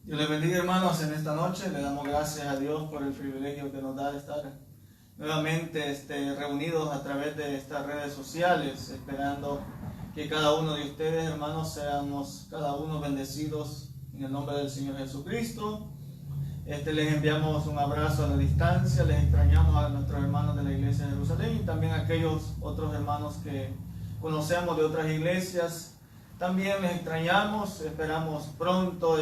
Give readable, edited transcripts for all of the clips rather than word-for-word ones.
Dios les bendiga, hermanos, en esta noche. Le damos gracias a Dios por el privilegio que nos da de estar nuevamente reunidos a través de estas redes sociales, esperando que cada uno de ustedes, hermanos, seamos cada uno bendecidos en el nombre del Señor Jesucristo. Les enviamos un abrazo a la distancia, les extrañamos a nuestros hermanos de la iglesia de Jerusalén y también a aquellos otros hermanos que conocemos de otras iglesias. También les extrañamos, esperamos pronto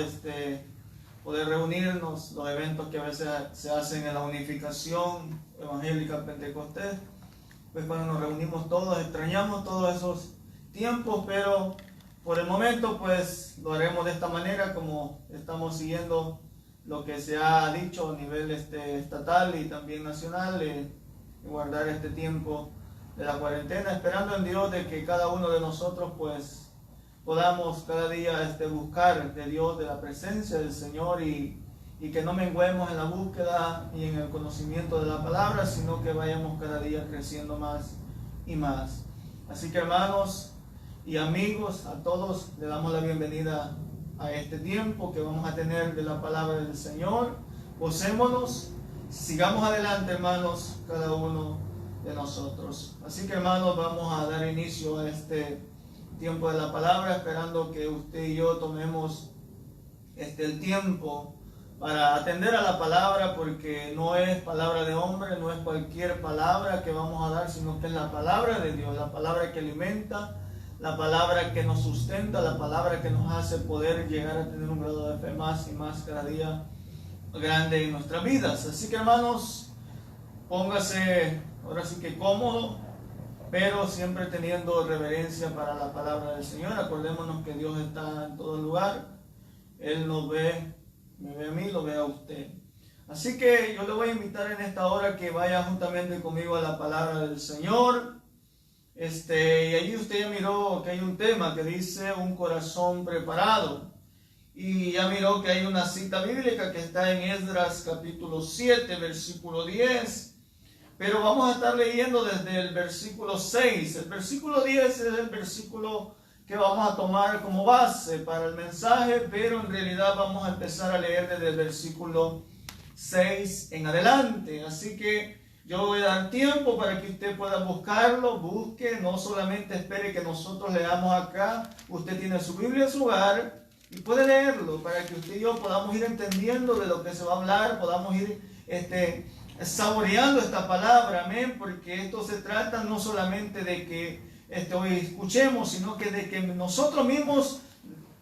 poder reunirnos, los eventos que a veces se hacen en la unificación evangélica Pentecostés, pues cuando nos reunimos todos, extrañamos todos esos tiempos, pero por el momento pues lo haremos de esta manera, como estamos siguiendo lo que se ha dicho a nivel estatal y también nacional, guardar este tiempo de la cuarentena, esperando en Dios de que cada uno de nosotros pues podamos cada día buscar de Dios, de la presencia del Señor y que no menguemos en la búsqueda y en el conocimiento de la palabra, sino que vayamos cada día creciendo más y más. Así que, hermanos y amigos, a todos le damos la bienvenida a este tiempo que vamos a tener de la palabra del Señor. Gocémonos, sigamos adelante, hermanos, cada uno de nosotros. Así que, hermanos, vamos a dar inicio a este tiempo de la palabra, esperando que usted y yo tomemos el tiempo para atender a la palabra, porque no es palabra de hombre, no es cualquier palabra que vamos a dar, sino que es la palabra de Dios, la palabra que alimenta, la palabra que nos sustenta, la palabra que nos hace poder llegar a tener un grado de fe más y más cada día grande en nuestras vidas. Así que, hermanos, póngase ahora sí que cómodo, pero siempre teniendo reverencia para la palabra del Señor. Acordémonos que Dios está en todo lugar. Él nos ve, me ve a mí, lo ve a usted. Así que yo le voy a invitar en esta hora que vaya juntamente conmigo a la palabra del Señor. Y allí usted ya miró que hay un tema que dice un corazón preparado. Y ya miró que hay una cita bíblica que está en Esdras capítulo 7, versículo 10. Pero vamos a estar leyendo desde el versículo 6. El versículo 10 es el versículo que vamos a tomar como base para el mensaje, pero en realidad vamos a empezar a leer desde el versículo 6 en adelante. Así que yo voy a dar tiempo para que usted pueda buscarlo, busque, no solamente espere que nosotros leamos acá. Usted tiene su Biblia en su hogar y puede leerlo para que usted y yo podamos ir entendiendo de lo que se va a hablar, podamos ir saboreando esta palabra, amén, porque esto se trata no solamente de que hoy escuchemos, sino que de que nosotros mismos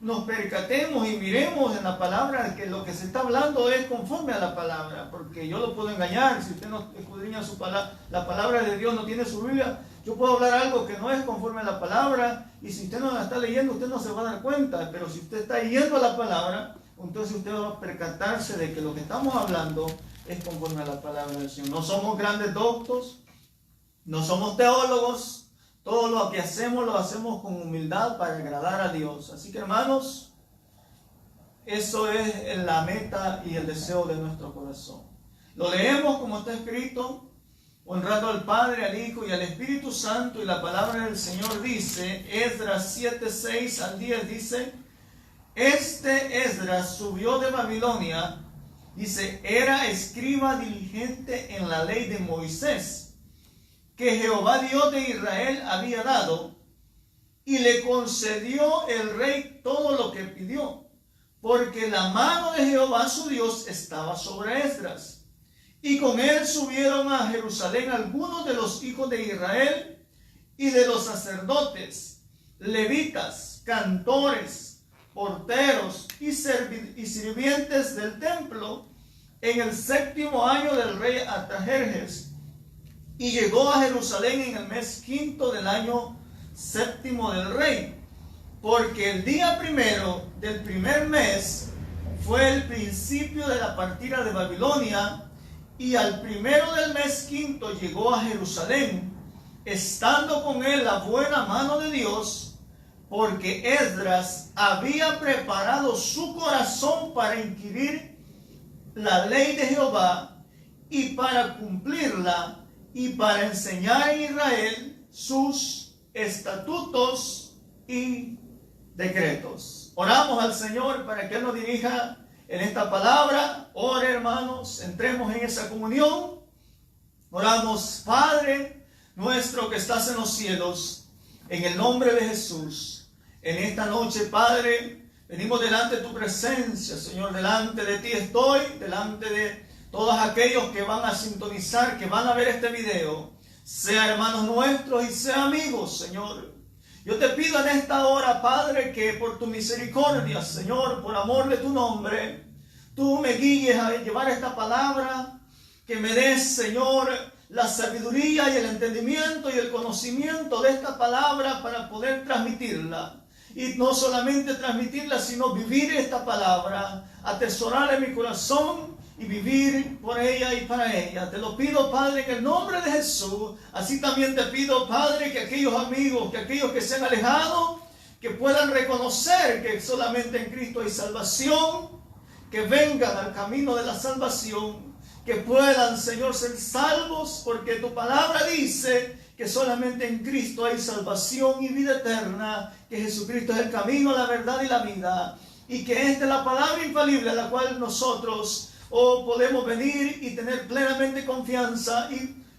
nos percatemos y miremos en la palabra que lo que se está hablando es conforme a la palabra, porque yo lo puedo engañar. Si usted no escudriña la palabra de Dios, no tiene su Biblia, yo puedo hablar algo que no es conforme a la palabra, y si usted no la está leyendo, usted no se va a dar cuenta. Pero si usted está yendo a la palabra, entonces usted va a percatarse de que lo que estamos hablando es conforme a la palabra del Señor. No somos grandes doctos, no somos teólogos. Todo lo que hacemos lo hacemos con humildad para agradar a Dios. Así que, hermanos, eso es la meta y el deseo de nuestro corazón. Lo leemos como está escrito, honrando al Padre, al Hijo y al Espíritu Santo. Y la palabra del Señor dice, Esdras 7, 6 al 10 dice: Esdras subió de Babilonia, dice, era escriba diligente en la ley de Moisés, que Jehová Dios de Israel había dado, y le concedió el rey todo lo que pidió, porque la mano de Jehová su Dios estaba sobre Esdras. Y con él subieron a Jerusalén algunos de los hijos de Israel y de los sacerdotes, levitas, cantores, porteros y sirvientes del templo, en el 7º año del rey Artajerjes. Y llegó a Jerusalén en el mes 5 del año 7 del rey, porque el día primero del primer mes fue el principio de la partida de Babilonia, y al primero del mes 5 llegó a Jerusalén, estando con él la buena mano de Dios, porque Esdras había preparado su corazón para inquirir la ley de Jehová y para cumplirla, y para enseñar a Israel sus estatutos y decretos. Oramos al Señor para que Él nos dirija en esta palabra. Ore, hermanos, entremos en esa comunión. Oramos, Padre nuestro que estás en los cielos, en el nombre de Jesús. En esta noche, Padre, venimos delante de tu presencia, Señor. Delante de ti estoy, delante de todos aquellos que van a sintonizar, que van a ver este video, sea hermanos nuestros y sea amigos, Señor. Yo te pido en esta hora, Padre, que por tu misericordia, Señor, por amor de tu nombre, tú me guíes a llevar esta palabra, que me des, Señor, la sabiduría y el entendimiento y el conocimiento de esta palabra para poder transmitirla. Y no solamente transmitirla, sino vivir esta palabra, atesorarla en mi corazón y vivir por ella y para ella. Te lo pido, Padre, en el nombre de Jesús. Así también te pido, Padre, que aquellos amigos, que aquellos que se han alejado, que puedan reconocer que solamente en Cristo hay salvación, que vengan al camino de la salvación, que puedan, Señor, ser salvos, porque tu palabra dice que solamente en Cristo hay salvación y vida eterna, que Jesucristo es el camino, la verdad y la vida, y que esta es la palabra infalible a la cual nosotros podemos venir y tener plenamente confianza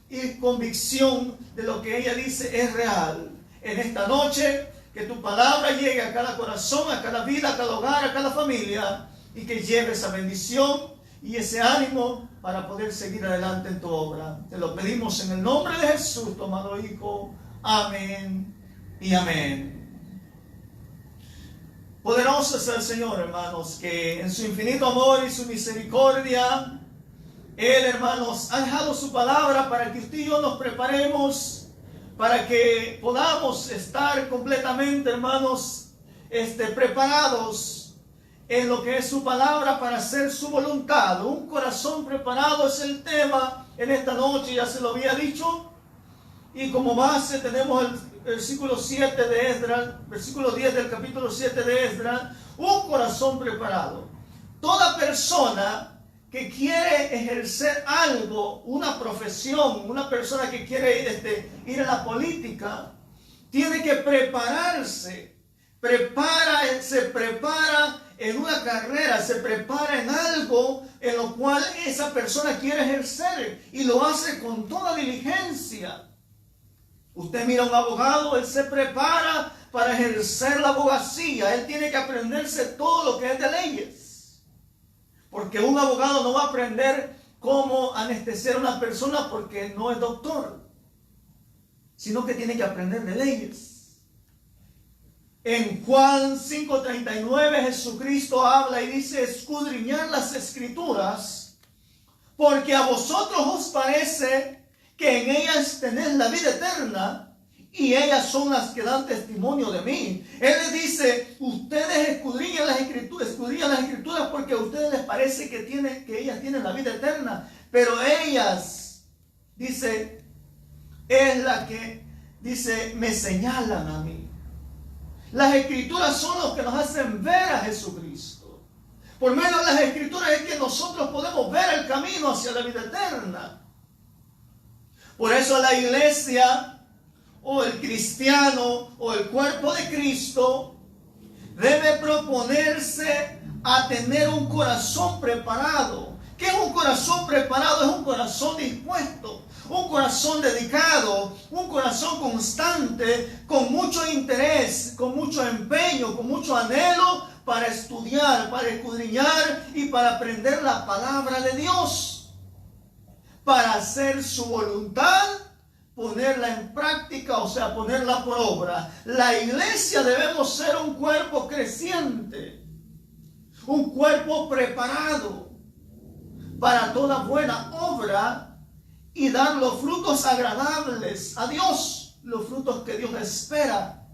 y convicción de lo que ella dice es real. En esta noche, que tu palabra llegue a cada corazón, a cada vida, a cada hogar, a cada familia, y que lleve esa bendición y ese ánimo para poder seguir adelante en tu obra. Te lo pedimos en el nombre de Jesús, tu amado Hijo. Amén y amén. Poderoso es el Señor, hermanos, que en su infinito amor y su misericordia, Él, hermanos, ha dejado su palabra para que usted y yo nos preparemos, para que podamos estar completamente, hermanos, preparados en lo que es su palabra para hacer su voluntad. Un corazón preparado es el tema en esta noche, ya se lo había dicho. Y como base tenemos el versículo 7 de Esdras, versículo 10 del capítulo 7 de Esdras, un corazón preparado. Toda persona que quiere ejercer algo, una profesión, una persona que quiere ir a la política, tiene que prepararse. Se prepara en una carrera, se prepara en algo en lo cual esa persona quiere ejercer y lo hace con toda diligencia. Usted mira a un abogado, él se prepara para ejercer la abogacía, él tiene que aprenderse todo lo que es de leyes, porque un abogado no va a aprender cómo anestesiar a una persona porque no es doctor, sino que tiene que aprender de leyes. En Juan 5:39 Jesucristo habla y dice: escudriñad las Escrituras, porque a vosotros os parece que en ellas tenéis la vida eterna, y ellas son las que dan testimonio de mí. Él les dice: ustedes escudriñan las escrituras porque a ustedes les parece que ellas tienen la vida eterna, pero ellas, dice, es la que, dice, me señalan a mí. Las escrituras son los que nos hacen ver a Jesucristo. Por medio de las escrituras es que nosotros podemos ver el camino hacia la vida eterna. Por eso la iglesia, o el cristiano, o el cuerpo de Cristo, debe proponerse a tener un corazón preparado. ¿Qué es un corazón preparado? Es un corazón dispuesto, un corazón dedicado, un corazón constante, con mucho interés, con mucho empeño, con mucho anhelo para estudiar, para escudriñar y para aprender la palabra de Dios, para hacer su voluntad, ponerla en práctica, o sea, ponerla por obra. La iglesia debemos ser un cuerpo creciente, un cuerpo preparado para toda buena obra y dar los frutos agradables a Dios, los frutos que Dios espera,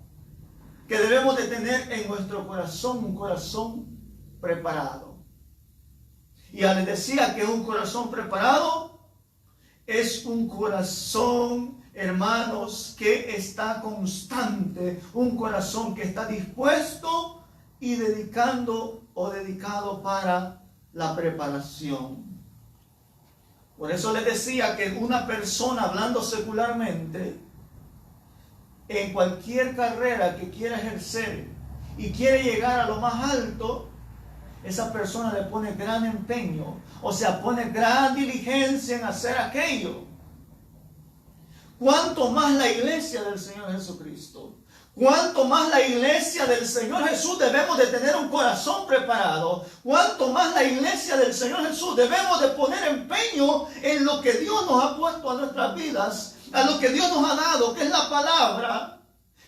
que debemos de tener en nuestro corazón, un corazón preparado. Y ya les decía que un corazón preparado es un corazón, hermanos, que está constante, un corazón que está dispuesto y dedicado para la preparación. Por eso les decía que una persona, hablando secularmente, en cualquier carrera que quiera ejercer y quiere llegar a lo más alto, esa persona le pone gran empeño, o sea, pone gran diligencia en hacer aquello. Cuanto más la iglesia del Señor Jesucristo, cuanto más la iglesia del Señor Jesús debemos de tener un corazón preparado, cuanto más la iglesia del Señor Jesús debemos de poner empeño en lo que Dios nos ha puesto a nuestras vidas, a lo que Dios nos ha dado, que es la palabra,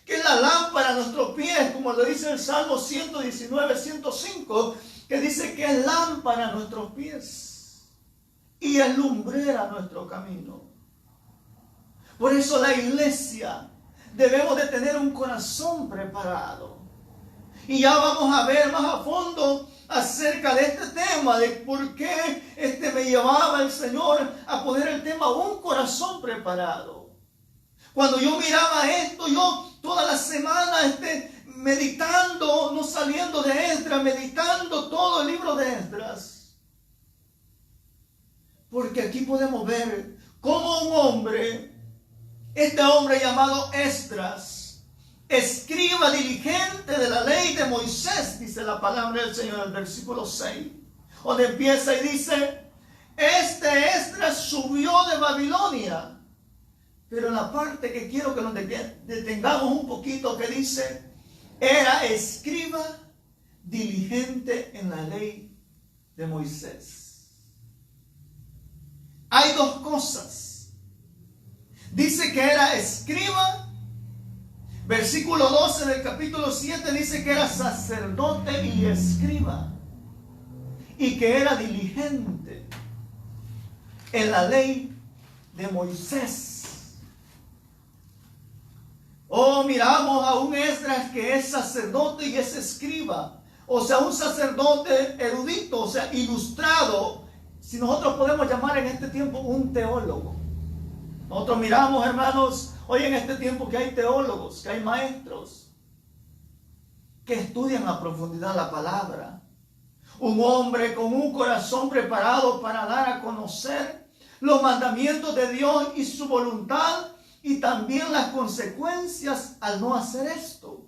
que es la lámpara a nuestros pies, como lo dice el Salmo 119, 105, que dice que es lámpara a nuestros pies y es lumbrera a nuestro camino. Por eso la iglesia debemos de tener un corazón preparado. Y ya vamos a ver más a fondo acerca de este tema, de por qué me llevaba el Señor a poner el tema un corazón preparado. Cuando yo miraba esto, yo toda la semana meditando, no saliendo de Esdras, meditando todo el libro de Esdras. Porque aquí podemos ver cómo un hombre, este hombre llamado Esdras, escriba diligente de la ley de Moisés, dice la palabra del Señor en el versículo 6, donde empieza y dice, Esdras subió de Babilonia. Pero en la parte que quiero que nos detengamos un poquito, que dice, era escriba diligente en la ley de Moisés. Hay dos cosas. Dice que era escriba. Versículo 12 del capítulo 7 dice que era sacerdote y escriba. Y que era diligente en la ley de Moisés. Oh, miramos a un Esdras que es sacerdote y es escriba. O sea, un sacerdote erudito, o sea, ilustrado. Si nosotros podemos llamar en este tiempo un teólogo. Nosotros miramos, hermanos, hoy en este tiempo que hay teólogos, que hay maestros que estudian a profundidad la palabra. Un hombre con un corazón preparado para dar a conocer los mandamientos de Dios y su voluntad, y también las consecuencias al no hacer esto.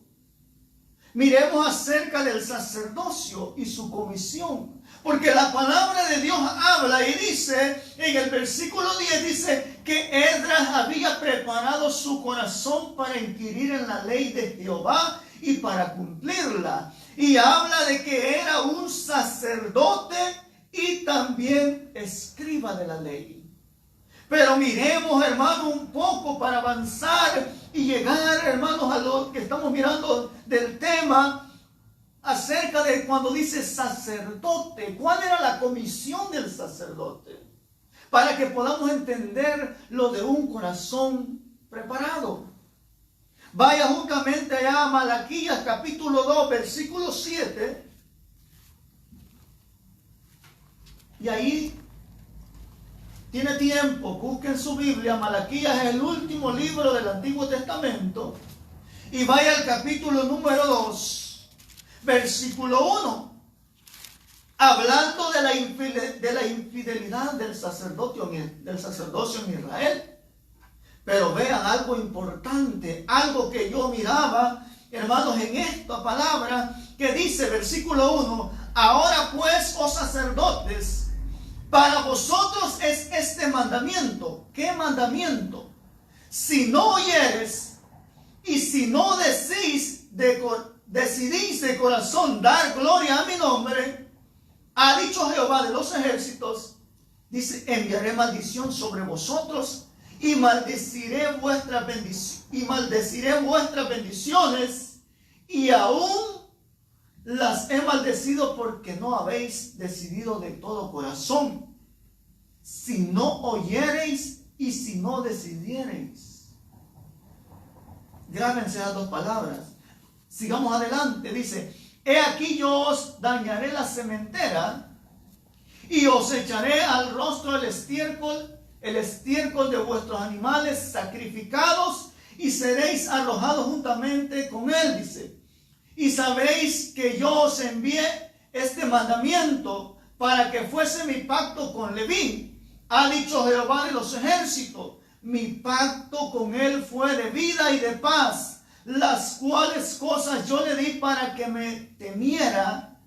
Miremos acerca del sacerdocio y su comisión, porque la palabra de Dios habla y dice, en el versículo 10 dice que Esdras había preparado su corazón para inquirir en la ley de Jehová y para cumplirla. Y habla de que era un sacerdote y también escriba de la ley. Pero miremos, hermanos, un poco para avanzar y llegar, hermanos, a lo que estamos mirando del tema acerca de cuando dice sacerdote. ¿Cuál era la comisión del sacerdote? Para que podamos entender lo de un corazón preparado. Vaya juntamente allá a Malaquías capítulo 2, versículo 7. Y ahí tiene tiempo, busquen su Biblia. Malaquías es el último libro del Antiguo Testamento. Y vaya al capítulo número 2, versículo 1. Hablando de la infidelidad del sacerdocio en Israel. Pero vean algo importante, algo que yo miraba, hermanos, en esta palabra que dice, versículo 1, ahora pues, oh sacerdotes, para vosotros es este mandamiento. ¿Qué mandamiento? Si no oyeres y si no decidís de corazón dar gloria a mi nombre, ha dicho Jehová de los ejércitos, dice, enviaré maldición sobre vosotros y maldeciré vuestras bendiciones, y aún las he maldecido porque no habéis decidido de todo corazón, si no oyereis y si no decidiereis. Grábense las dos palabras. Sigamos adelante. Dice, he aquí yo os dañaré la sementera y os echaré al rostro el estiércol de vuestros animales sacrificados, y seréis arrojados juntamente con él, dice. Y sabéis que yo os envié este mandamiento para que fuese mi pacto con Leví. Ha dicho Jehová de los ejércitos, mi pacto con él fue de vida y de paz, las cuales cosas yo le di para que me temiera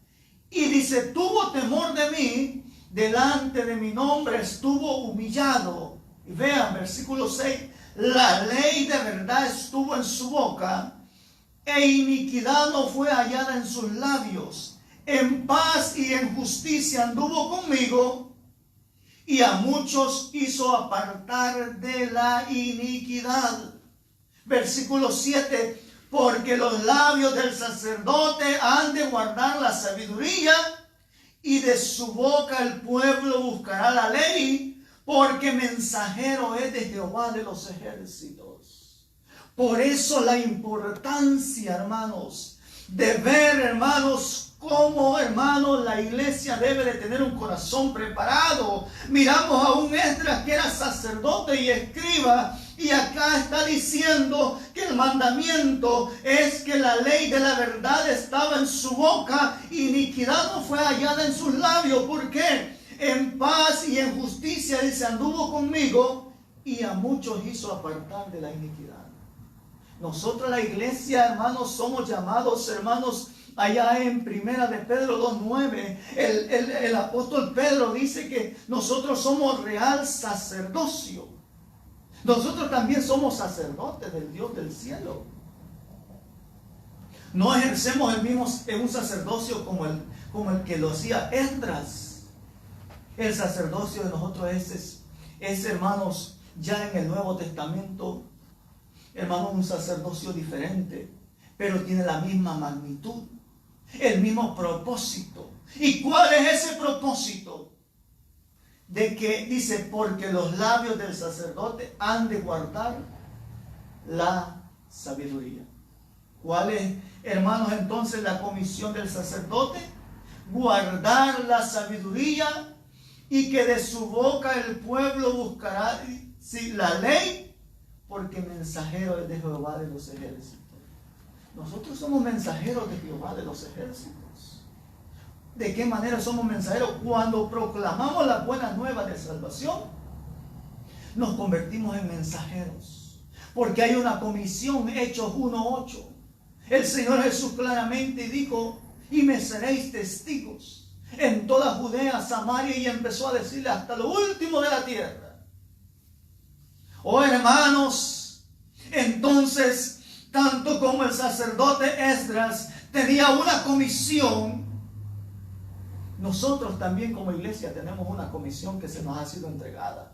Y dice, tuvo temor de mí, delante de mi nombre estuvo humillado. Y vean, versículo 6, la ley de verdad estuvo en su boca, e iniquidad no fue hallada en sus labios. En paz y en justicia anduvo conmigo, y a muchos hizo apartar de la iniquidad. Versículo 7, porque los labios del sacerdote han de guardar la sabiduría, y de su boca el pueblo buscará la ley, porque mensajero es de Jehová de los ejércitos. Por eso la importancia, hermanos, de ver, hermanos, cómo, hermanos, la iglesia debe de tener un corazón preparado. Miramos a un Esdras que era sacerdote y escriba, y acá está diciendo que el mandamiento es que la ley de la verdad estaba en su boca, y iniquidad no fue hallada en sus labios. ¿Por qué? En paz y en justicia, dice, anduvo conmigo, y a muchos hizo apartar de la iniquidad. Nosotros, la iglesia, hermanos, somos llamados, hermanos, allá en Primera de Pedro 2:9, el apóstol Pedro dice que nosotros somos real sacerdocio. Nosotros también somos sacerdotes del Dios del cielo. No ejercemos el mismo un sacerdocio como el que lo hacía Esdras. El sacerdocio de nosotros es, hermanos, ya en el Nuevo Testamento, hermanos, un sacerdocio diferente, pero tiene la misma magnitud, el mismo propósito. ¿Y cuál es ese propósito? De que dice, porque los labios del sacerdote han de guardar la sabiduría. ¿Cuál es, hermanos, entonces la comisión del sacerdote? Guardar la sabiduría, y que de su boca el pueblo buscará la ley, porque mensajero es de Jehová de los ejércitos. Nosotros somos mensajeros de Jehová de los ejércitos. ¿De qué manera somos mensajeros? Cuando proclamamos la buena nueva de salvación, nos convertimos en mensajeros. Porque hay una comisión, Hechos 1:8. El Señor Jesús claramente dijo, y me seréis testigos en toda Judea, Samaria, y empezó a decirle hasta lo último de la tierra. Oh, hermanos, entonces, tanto como el sacerdote Esdras tenía una comisión, nosotros también como iglesia tenemos una comisión que se nos ha sido entregada.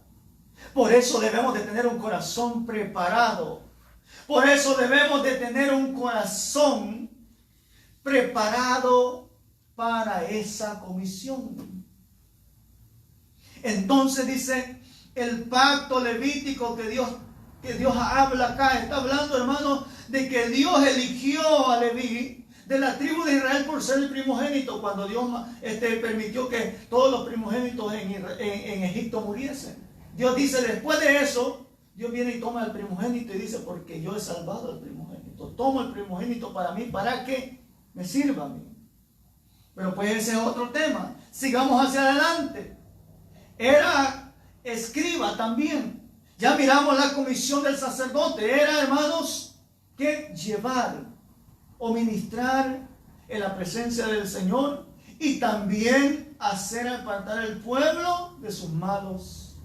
Por eso debemos de tener un corazón preparado. Por eso debemos de tener un corazón preparado para esa comisión. Entonces dice, el pacto levítico que Dios habla acá, está hablando, hermanos, de que Dios eligió a Leví de la tribu de Israel por ser el primogénito, cuando Dios permitió que todos los primogénitos en Egipto muriesen. Dios dice, después de eso, Dios viene y toma el primogénito y dice, porque yo he salvado al primogénito. Tomo el primogénito para mí, para que me sirva a mí. Pero pues ese es otro tema. Sigamos hacia adelante. Era escriba también. Ya miramos la comisión del sacerdote. Era, hermanos, que llevar o ministrar en la presencia del Señor, y también hacer apartar el pueblo de sus malos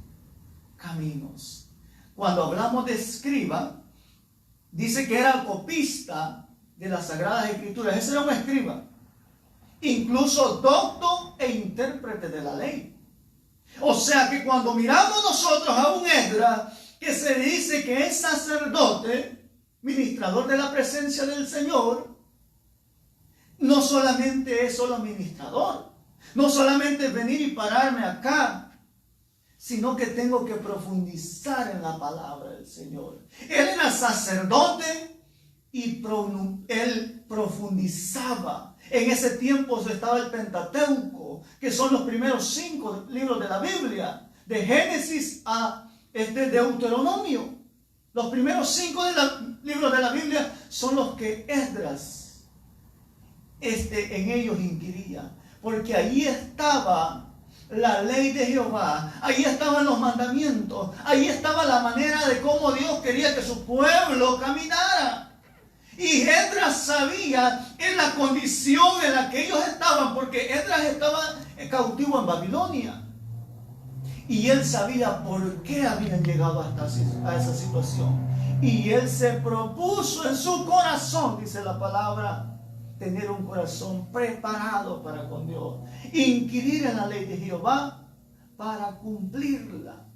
caminos. Cuando hablamos de escriba, dice que era copista de las Sagradas Escrituras. Ese era un escriba, incluso docto e intérprete de la ley. O sea que cuando miramos nosotros a un Esdras que se dice que es sacerdote, ministrador de la presencia del Señor, no solamente es solo ministrador, no solamente es venir y pararme acá, sino que tengo que profundizar en la palabra del Señor. Él era sacerdote y él profundizaba. En ese tiempo estaba el Pentateuco, que son los primeros 5 libros de la Biblia, de Génesis a Deuteronomio. Los primeros 5 libros de la Biblia son los que Esdras en ellos inquiría, porque ahí estaba la ley de Jehová, ahí estaban los mandamientos, ahí estaba la manera de cómo Dios quería que su pueblo caminara. Y Esdras sabía en la condición en la que ellos estaban, porque Esdras estaba cautivo en Babilonia. Y él sabía por qué habían llegado hasta a esa situación. Y él se propuso en su corazón, dice la palabra, tener un corazón preparado para con Dios. Inquirir en la ley de Jehová para cumplirla.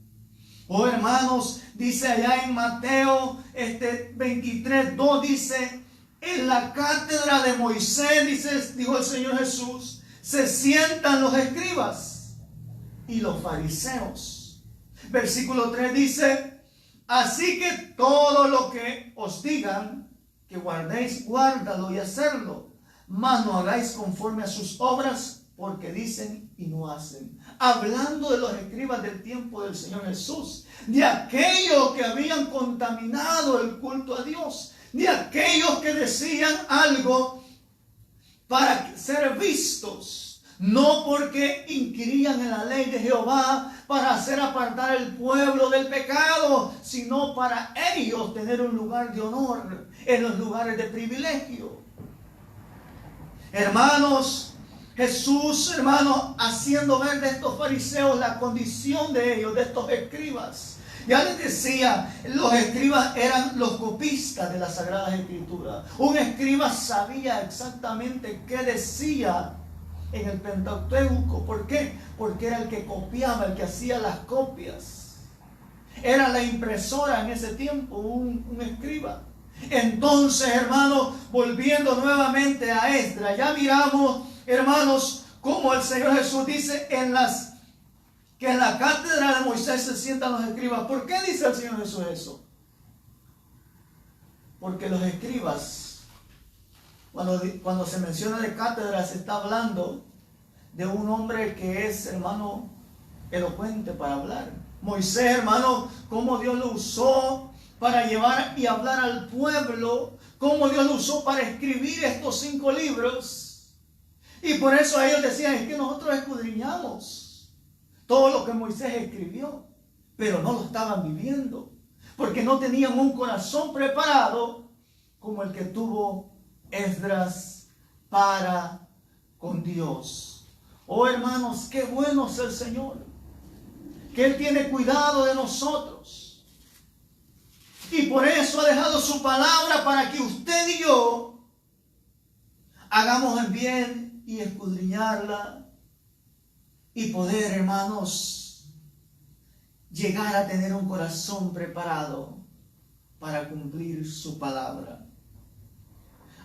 Oh, hermanos, dice allá en Mateo 23:2, dice, en la cátedra de Moisés, dijo el Señor Jesús, se sientan los escribas y los fariseos. Versículo 3 dice, así que todo lo que os digan que guardéis, guárdalo y hacerlo, mas no hagáis conforme a sus obras, porque dicen y no hacen. Hablando de los escribas del tiempo del Señor Jesús, de aquellos que habían contaminado el culto a Dios, de aquellos que decían algo para ser vistos, no porque inquirían en la ley de Jehová para hacer apartar el pueblo del pecado, sino para ellos tener un lugar de honor en los lugares de privilegio. Hermanos, Jesús, hermanos, haciendo ver de estos fariseos la condición de ellos, de estos escribas. Ya les decía, los escribas eran los copistas de las Sagradas Escrituras. Un escriba sabía exactamente qué decía en el Pentateuco. ¿Por qué? Porque era el que copiaba, el que hacía las copias. Era la impresora en ese tiempo, un escriba. Entonces, hermanos, volviendo nuevamente a Esdras, ya miramos, hermanos, como el Señor Jesús dice que en la cátedra de Moisés se sientan los escribas. ¿Por qué dice el Señor Jesús eso? Porque los escribas, cuando se menciona de cátedra, se está hablando de un hombre que es, hermano, elocuente para hablar. Moisés, hermano, cómo Dios lo usó para llevar y hablar al pueblo, cómo Dios lo usó para escribir estos 5 libros. Y por eso ellos decían, es que nosotros escudriñamos todo lo que Moisés escribió, pero no lo estaban viviendo, porque no tenían un corazón preparado como el que tuvo Esdras para con Dios. Oh, hermanos, qué bueno es el Señor, que Él tiene cuidado de nosotros. Y por eso ha dejado su palabra para que usted y yo hagamos el bien y escudriñarla y poder, hermanos, llegar a tener un corazón preparado para cumplir su palabra.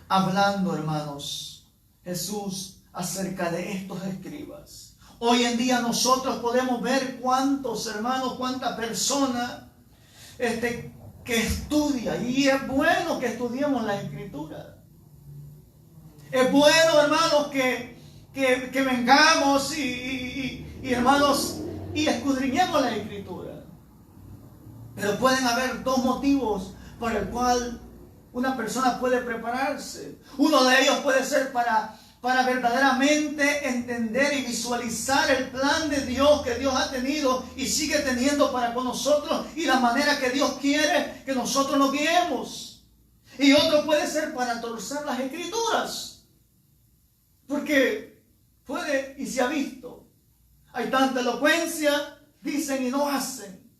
Hablando, hermanos, Jesús acerca de estos escribas. Hoy en día nosotros podemos ver cuántos hermanos, cuántas personas que estudia, y es bueno que estudiemos la Escritura. Es bueno, hermanos, que vengamos y hermanos, y escudriñemos la Escritura. Pero pueden haber 2 motivos por el cual una persona puede prepararse. Uno de ellos puede ser para verdaderamente entender y visualizar el plan de Dios que Dios ha tenido y sigue teniendo para con nosotros y la manera que Dios quiere que nosotros nos guiemos. Y otro puede ser para torcer las Escrituras, porque puede y se ha visto. Hay tanta elocuencia, dicen y no hacen.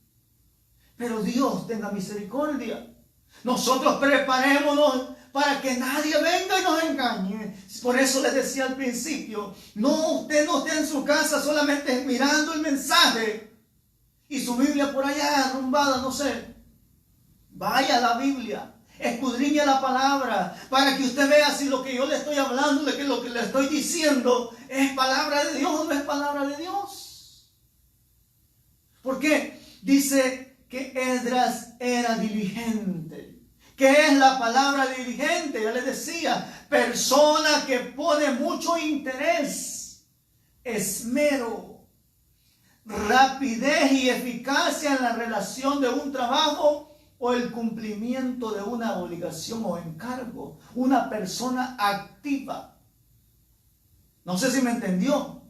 Pero Dios tenga misericordia. Nosotros preparémonos para que nadie venga y nos engañe. Por eso les decía al principio, usted no esté en su casa solamente mirando el mensaje y su Biblia por allá arrumbada, no sé. Vaya a la Biblia, escudriñe la palabra para que usted vea si lo que yo le estoy hablando, lo que le estoy diciendo es palabra de Dios o no es palabra de Dios. ¿Por qué? Dice que Esdras era diligente. ¿Qué es la palabra diligente? Ya les decía, persona que pone mucho interés, esmero, rapidez y eficacia en la relación de un trabajo o el cumplimiento de una obligación o encargo. Una persona activa. No sé si me entendió.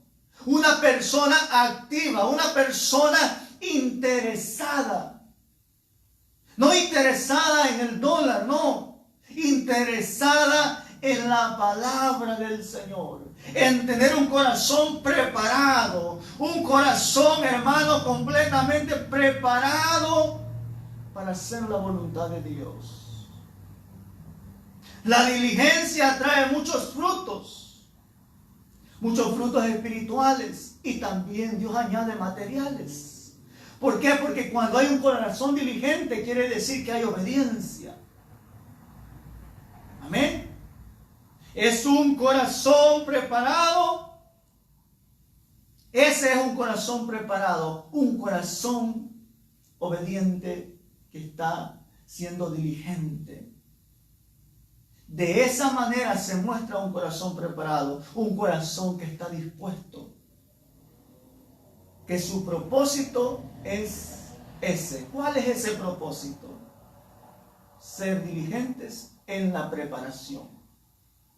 Una persona activa, una persona interesada. No interesada en el dólar, no. interesada en la palabra del Señor, en tener un corazón preparado, un corazón, hermano, completamente preparado para hacer la voluntad de Dios. La diligencia trae muchos frutos espirituales, y también Dios añade materiales. ¿Por qué? Porque cuando hay un corazón diligente quiere decir que hay obediencia. Amén. Es un corazón preparado. Ese es un corazón preparado, un corazón obediente que está siendo diligente. De esa manera se muestra un corazón preparado, un corazón que está dispuesto, que su propósito es ese. ¿Cuál es ese propósito? Ser diligentes en la preparación.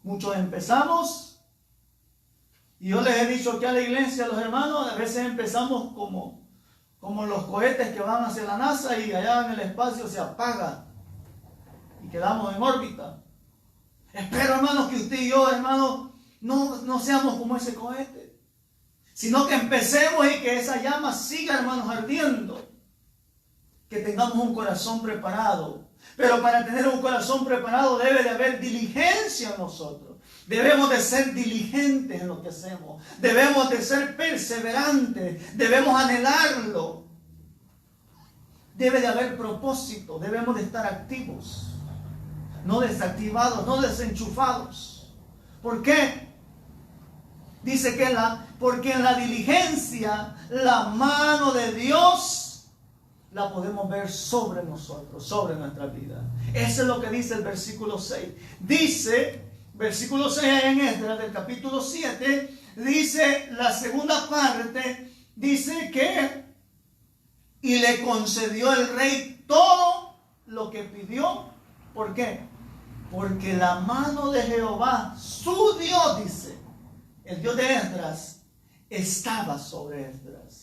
Muchos empezamos, y yo les he dicho aquí a la iglesia, a los hermanos, a veces empezamos como los cohetes que van hacia la NASA y allá en el espacio se apaga y quedamos en órbita. Espero, hermanos, que usted y yo, hermanos, no seamos como ese cohete, sino que empecemos y que esa llama siga, hermanos, ardiendo. Que tengamos un corazón preparado. Pero para tener un corazón preparado debe de haber diligencia en nosotros. Debemos de ser diligentes en lo que hacemos. Debemos de ser perseverantes. Debemos anhelarlo. Debe de haber propósito. Debemos de estar activos. No desactivados, no desenchufados. ¿Por qué? Dice que porque en la diligencia la mano de Dios la podemos ver sobre nosotros, sobre nuestra vida. Eso es lo que dice el versículo 6. Dice, versículo 6 en Esdras del capítulo 7, dice la segunda parte, dice que y le concedió el rey todo lo que pidió. ¿Por qué? Porque la mano de Jehová, su Dios, dice, el Dios de Esdras, estaba sobre Esdras.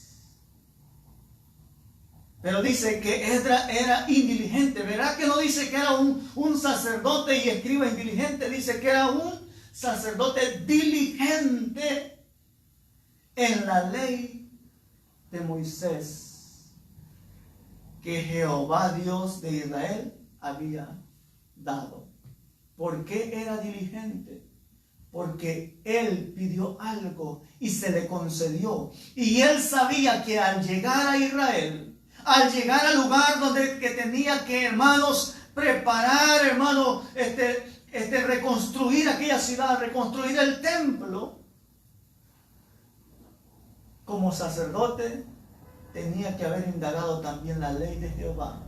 Pero dice que Esdras era indiligente. ¿Verdad que no dice que era un sacerdote y escriba indiligente? Dice que era un sacerdote diligente en la ley de Moisés, que Jehová Dios de Israel había dado. ¿Por qué era diligente? Porque él pidió algo y se le concedió. Y él sabía que al llegar a Israel, al llegar al lugar donde que tenía que, hermanos, preparar, hermanos, reconstruir aquella ciudad, reconstruir el templo, como sacerdote tenía que haber indagado también la ley de Jehová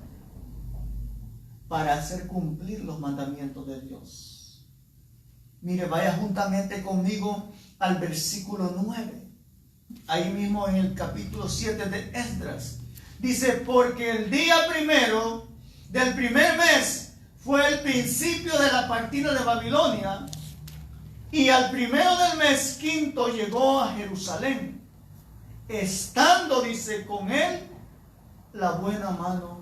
para hacer cumplir los mandamientos de Dios. Mire, vaya juntamente conmigo al versículo 9, ahí mismo en el capítulo 7 de Esdras. Dice, porque el día primero del primer mes fue el principio de la partida de Babilonia, y al primero del mes quinto llegó a Jerusalén, estando, dice, con él la buena mano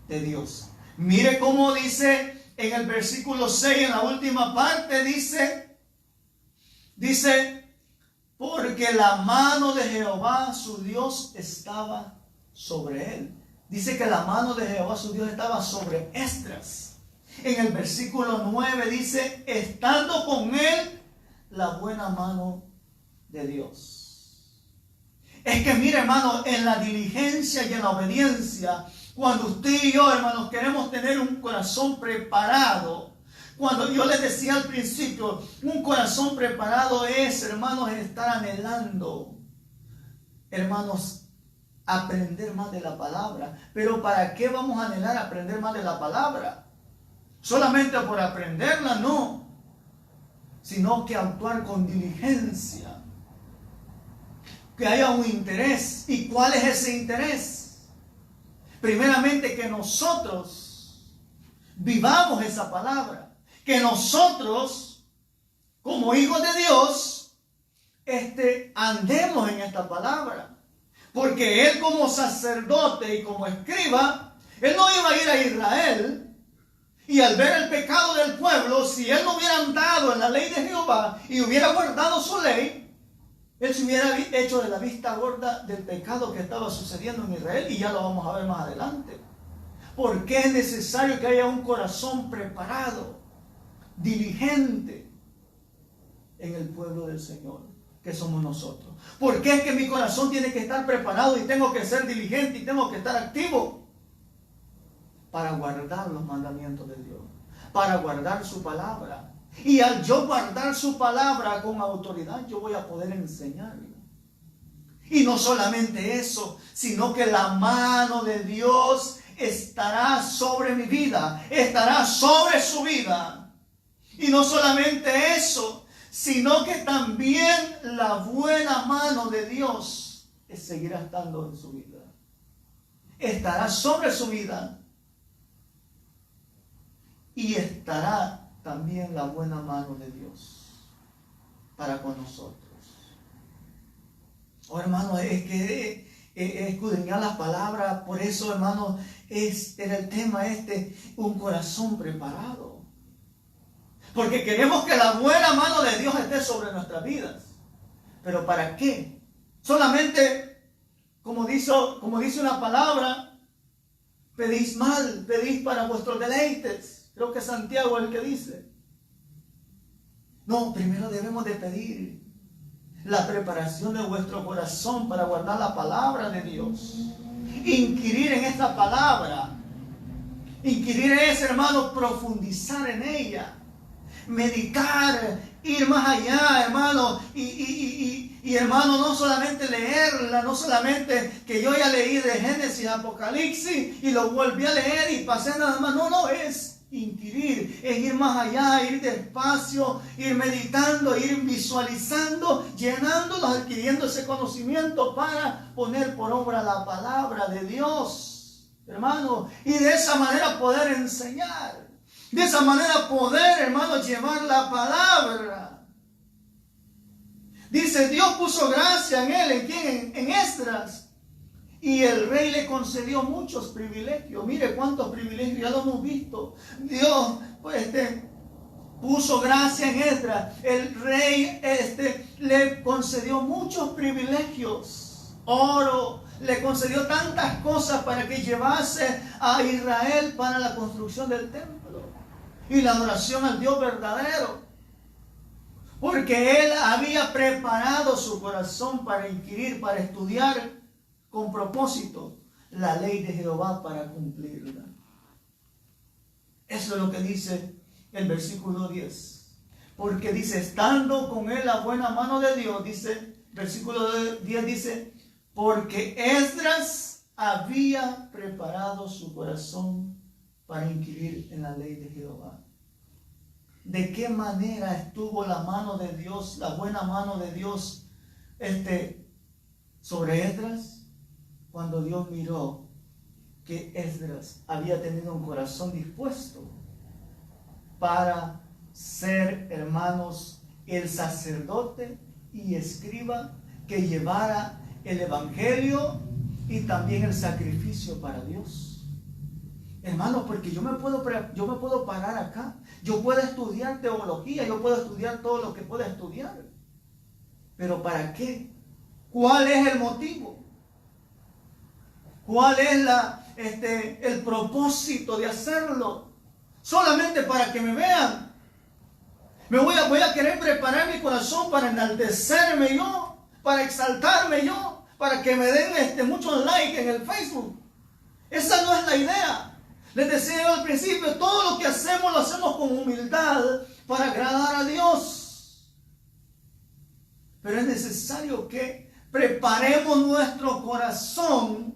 de Dios. Mire cómo dice en el versículo 6, en la última parte, dice, porque la mano de Jehová su Dios estaba sobre él. Dice que la mano de Jehová su Dios estaba sobre Esdras. En el versículo 9 dice, estando con él la buena mano de Dios. Es que mire, hermano, en la diligencia y en la obediencia, cuando usted y yo, hermanos, queremos tener un corazón preparado, cuando yo les decía al principio, un corazón preparado es, hermanos, estar anhelando, hermanos, aprender más de la palabra. Pero ¿para qué vamos a anhelar aprender más de la palabra? Solamente por aprenderla, no, sino que actuar con diligencia, que haya un interés. ¿Y cuál es ese interés? Primeramente, que nosotros vivamos esa palabra, que nosotros, como hijos de Dios, andemos en esta palabra. Porque él, como sacerdote y como escriba, él no iba a ir a Israel Y al ver el pecado del pueblo, si él no hubiera andado en la ley de Jehová y hubiera guardado su ley, él se hubiera hecho de la vista gorda del pecado que estaba sucediendo en Israel, y ya lo vamos a ver más adelante. Porque es necesario que haya un corazón preparado, diligente en el pueblo del Señor, que somos nosotros. ¿Por qué es que mi corazón tiene que estar preparado y tengo que ser diligente y tengo que estar activo? Para guardar los mandamientos de Dios, para guardar su palabra. Y al yo guardar su palabra con autoridad, yo voy a poder enseñarla. Y no solamente eso, sino que la mano de Dios estará sobre mi vida, estará sobre su vida. Y no solamente eso, sino que también la buena mano de Dios seguirá estando en su vida. Estará sobre su vida. Y estará también la buena mano de Dios para con nosotros. Oh, hermano, es que escudriñar las palabras, por eso, hermano, era el tema un corazón preparado. Porque queremos que la buena mano de Dios esté sobre nuestras vidas. ¿Pero para qué? Solamente, como dice una palabra, pedís mal, pedís para vuestros deleites. Creo que Santiago es el que dice. No, primero debemos de pedir la preparación de vuestro corazón para guardar la palabra de Dios. Inquirir en esta palabra. Inquirir es, hermano, profundizar en ella. Meditar, ir más allá, hermano. Y hermano, no solamente leerla, no solamente que yo ya leí de Génesis, Apocalipsis y lo volví a leer y pasé nada más. No, es inquirir, es ir más allá, ir despacio, ir meditando, ir visualizando, llenándonos, adquiriendo ese conocimiento para poner por obra la palabra de Dios, hermano, y de esa manera poder enseñar, de esa manera poder, hermano, llevar la palabra. Dice, Dios puso gracia en él, ¿en quién? En Esdras. Y el rey le concedió muchos privilegios. Mire cuántos privilegios, ya lo hemos visto. Dios puso gracia en Esdras. El rey le concedió muchos privilegios. Oro, le concedió tantas cosas para que llevase a Israel para la construcción del templo y la adoración al Dios verdadero. Porque él había preparado su corazón para inquirir, para estudiar con propósito la ley de Jehová para cumplirla. Eso es lo que dice el versículo 10. Porque dice, estando con él la buena mano de Dios, dice, versículo 10 dice, porque Esdras había preparado su corazón para inquirir en la ley de Jehová. ¿De qué manera estuvo la mano de Dios, la buena mano de Dios, sobre Esdras? Cuando Dios miró que Esdras había tenido un corazón dispuesto para ser, hermanos, el sacerdote y escriba que llevara el evangelio y también el sacrificio para Dios. Hermanos, porque yo me puedo parar acá, yo puedo estudiar teología, yo puedo estudiar todo lo que pueda estudiar, pero ¿para qué? ¿Cuál es el motivo? ¿Cuál es el propósito de hacerlo? Solamente para que me vean. Voy a querer preparar mi corazón para enaltecerme yo, para exaltarme yo, para que me den muchos likes en el Facebook. Esa no es la idea. Les decía al principio, todo lo que hacemos lo hacemos con humildad para agradar a Dios. Pero es necesario que preparemos nuestro corazón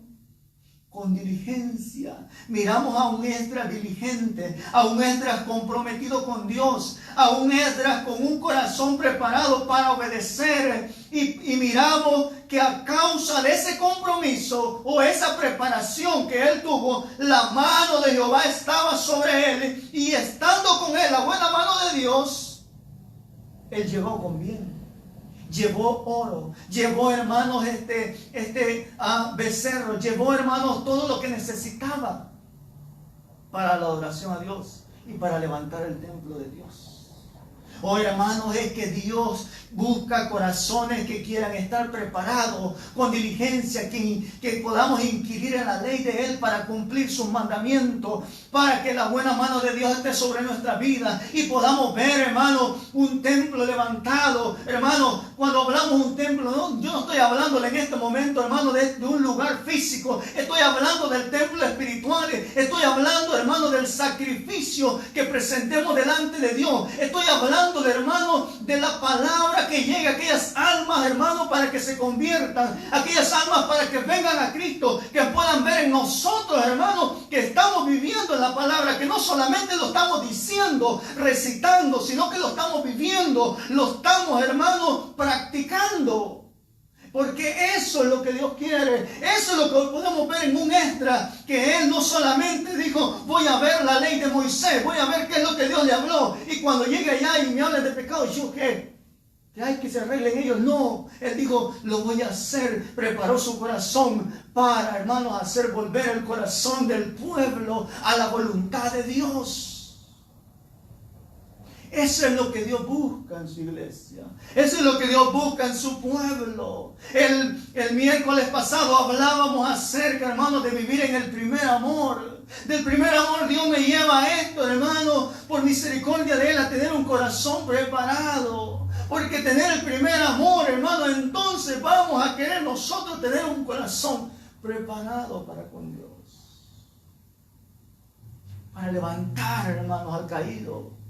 con diligencia. Miramos a un Esdras diligente, a un Esdras comprometido con Dios, a un Esdras con un corazón preparado para obedecer, y miramos que a causa de ese compromiso o esa preparación que él tuvo, la mano de Jehová estaba sobre él, y estando con él la buena mano de Dios, él llegó con bien. Llevó oro, llevó, hermanos, becerro, llevó, hermanos, todo lo que necesitaba para la adoración a Dios. y para levantar el templo de Dios. Oh, hermanos, es que Dios busca corazones que quieran estar preparados con diligencia, que podamos inquirir en la ley de Él para cumplir sus mandamientos, para que la buena mano de Dios esté sobre nuestra vida y podamos ver, hermano, un templo levantado. Hermano, cuando hablamos de un templo, yo no estoy hablando en este momento, hermano, de un lugar físico. Estoy hablando del templo espiritual. Estoy hablando, hermano, del sacrificio que presentemos delante de Dios. Estoy hablando, hermano, de la palabra que llegue a aquellas almas, hermano, para que se conviertan, aquellas almas para que vengan a Cristo, que puedan ver en nosotros, hermano, que estamos viviendo en la palabra, que no solamente lo estamos diciendo, recitando, sino que lo estamos viviendo, lo estamos, hermano, practicando. Porque eso es lo que Dios quiere. Eso es lo que podemos ver en un extra. Que Él no solamente dijo, voy a ver la ley de Moisés, voy a ver qué es lo que Dios le habló. Y cuando llegue allá y me hable de pecado, yo qué, que hay que se arreglen ellos. No, Él dijo, lo voy a hacer. Preparó su corazón para, hermanos, hacer volver el corazón del pueblo a la voluntad de Dios. Eso es lo que Dios busca en su iglesia. Eso es lo que Dios busca en su pueblo. El miércoles pasado hablábamos acerca, hermanos, de vivir en el primer amor. Del primer amor Dios me lleva a esto, hermano, por misericordia de Él, a tener un corazón preparado. Porque tener el primer amor, hermano, entonces vamos a querer nosotros tener un corazón preparado para con Dios. Para levantar, hermanos, al caído.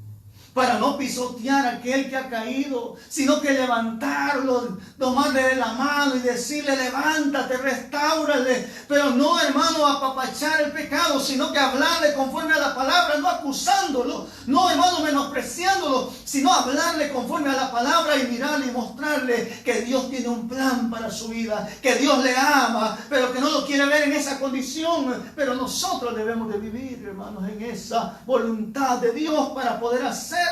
Para no pisotear a aquel que ha caído, sino que levantarlo, tomarle de la mano y decirle, levántate, restáurale. Pero no, hermano, apapachar el pecado, sino que hablarle conforme a la palabra, no acusándolo, no, hermano, menospreciándolo, sino hablarle conforme a la palabra y mirarle y mostrarle que Dios tiene un plan para su vida, que Dios le ama, pero que no lo quiere ver en esa condición. Pero nosotros debemos de vivir, hermanos, en esa voluntad de Dios para poder hacerlo.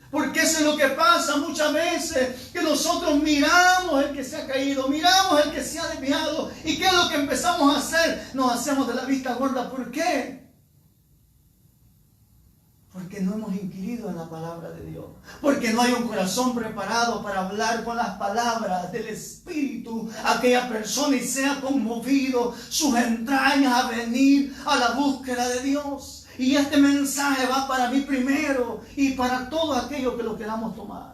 Porque eso es lo que pasa muchas veces, que nosotros miramos el que se ha caído, miramos el que se ha desviado, y ¿qué es lo que empezamos a hacer? Nos hacemos de la vista gorda. ¿Por qué? Porque no hemos inquirido en la palabra de Dios. Porque no hay un corazón preparado para hablar con las palabras del Espíritu a aquella persona y sea conmovido sus entrañas a venir a la búsqueda de Dios. Y este mensaje va para mí primero y para todos aquellos que lo queramos tomar.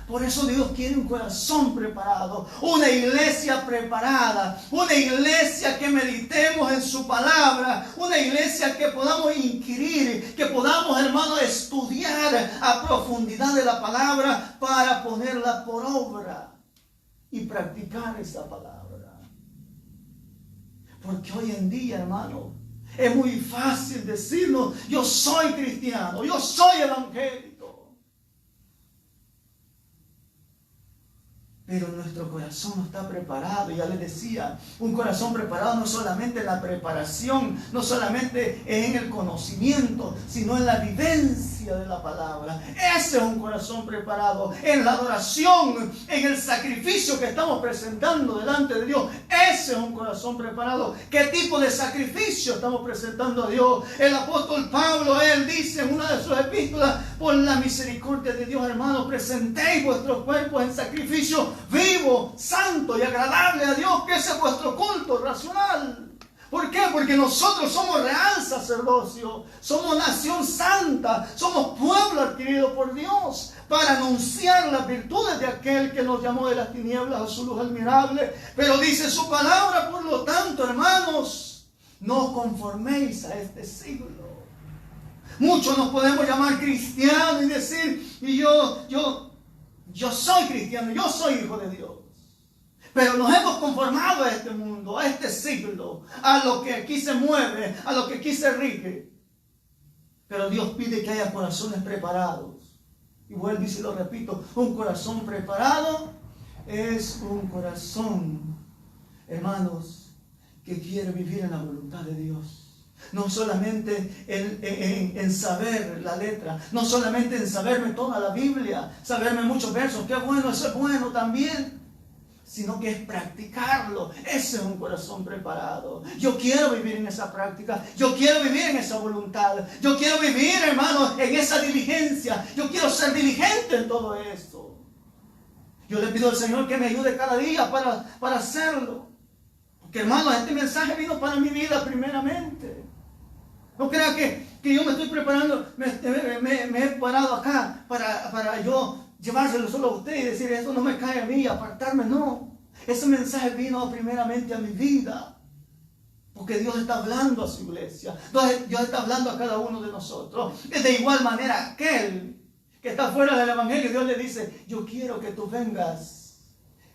Por eso Dios quiere un corazón preparado, una iglesia preparada, una iglesia que meditemos en su palabra, una iglesia que podamos inquirir, que podamos, hermanos, estudiar a profundidad de la palabra para ponerla por obra y practicar esa palabra. Porque hoy en día, hermano, es muy fácil decirnos, yo soy cristiano, yo soy evangélico. Pero nuestro corazón no está preparado. Ya les decía, un corazón preparado no solamente en la preparación, no solamente en el conocimiento, sino en la vivencia de la palabra. Ese es un corazón preparado. En la adoración, en el sacrificio que estamos presentando delante de Dios. Ese es un corazón preparado. ¿Qué tipo de sacrificio estamos presentando a Dios? El apóstol Pablo, él dice en una de sus epístolas, por la misericordia de Dios, hermanos, presentéis vuestros cuerpos en sacrificio vivo, santo y agradable a Dios, que ese es vuestro culto racional. ¿Por qué? Porque nosotros somos real sacerdocio, somos nación santa, somos pueblo adquirido por Dios para anunciar las virtudes de aquel que nos llamó de las tinieblas a su luz admirable. Pero dice su palabra, por lo tanto, hermanos, no os conforméis a este siglo. Muchos nos podemos llamar cristianos y decir, y yo soy cristiano, yo soy hijo de Dios. Pero nos hemos conformado a este mundo, a este siglo, a lo que aquí se mueve, a lo que aquí se rige. Pero Dios pide que haya corazones preparados. Y vuelvo y se lo repito, un corazón preparado es un corazón, hermanos, que quiere vivir en la voluntad de Dios. No solamente en saber la letra, no solamente en saberme toda la Biblia, saberme muchos versos, qué bueno, eso es bueno también. sino que es practicarlo. Ese es un corazón preparado. Yo quiero vivir en esa práctica. Yo quiero vivir en esa voluntad. Yo quiero vivir, hermano, en esa diligencia. Yo quiero ser diligente en todo esto. Yo le pido al Señor que me ayude cada día para hacerlo. Porque, hermano, este mensaje vino para mi vida primeramente. No crea que yo me estoy preparando, me he parado acá para yo llevárselo solo a usted y decir, eso no me cae a mí, apartarme. No, ese mensaje vino primeramente a mi vida. Porque Dios está hablando a su iglesia. Dios está hablando a cada uno de nosotros. De igual manera, aquel que está fuera del evangelio, Dios le dice, yo quiero que tú vengas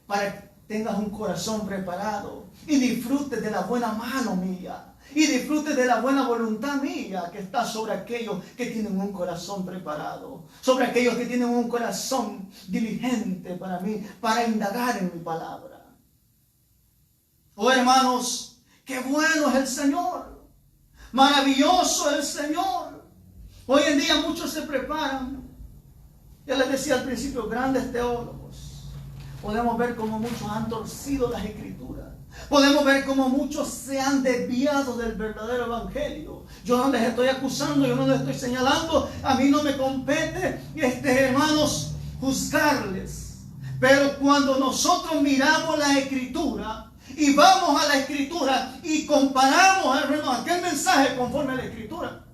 para que tengas un corazón preparado y disfrutes de la buena mano mía. Y disfrute de la buena voluntad mía que está sobre aquellos que tienen un corazón preparado. Sobre aquellos que tienen un corazón diligente para mí, para indagar en mi palabra. Oh, hermanos, qué bueno es el Señor. Maravilloso es el Señor. Hoy en día muchos se preparan. Ya les decía al principio, grandes teólogos. Podemos ver cómo muchos han torcido las Escrituras. Podemos ver cómo muchos se han desviado del verdadero evangelio. Yo no les estoy acusando, yo no les estoy señalando. A mí no me compete, hermanos, juzgarles. Pero cuando nosotros miramos la Escritura y vamos a la Escritura y comparamos, hermanos, aquel mensaje conforme a la Escritura,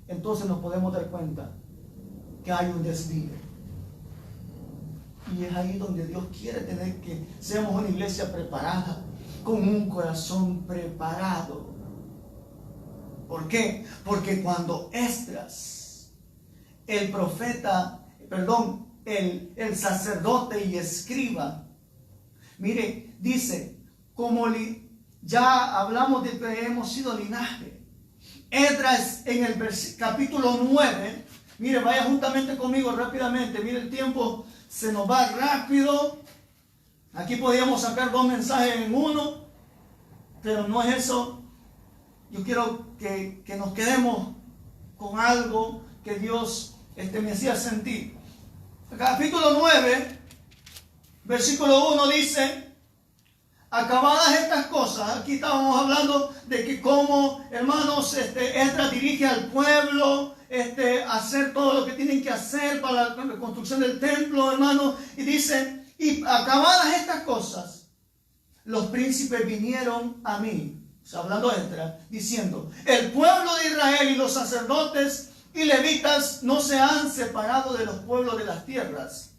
entonces nos podemos dar cuenta que hay un desvío. Y es ahí donde Dios quiere tener que seamos una iglesia preparada, con un corazón preparado. ¿Por qué? Porque cuando Esdras, el sacerdote y escriba, mire, dice, como ya hablamos de que hemos sido linaje. Esdras en el capítulo 9, mire, vaya juntamente conmigo rápidamente, mire, el tiempo se nos va rápido. Aquí podíamos sacar 2 mensajes en uno, pero no es eso. Yo quiero que nos quedemos con algo que Dios me hacía sentir. El capítulo 9, versículo 1 dice, acabadas estas cosas, aquí estábamos hablando de que cómo, hermanos, Esdras dirige al pueblo, hacer todo lo que tienen que hacer para la construcción del templo, hermanos, y dice, y acabadas estas cosas, los príncipes vinieron a mí, o sea, hablando Esdras, diciendo, el pueblo de Israel y los sacerdotes y levitas no se han separado de los pueblos de las tierras,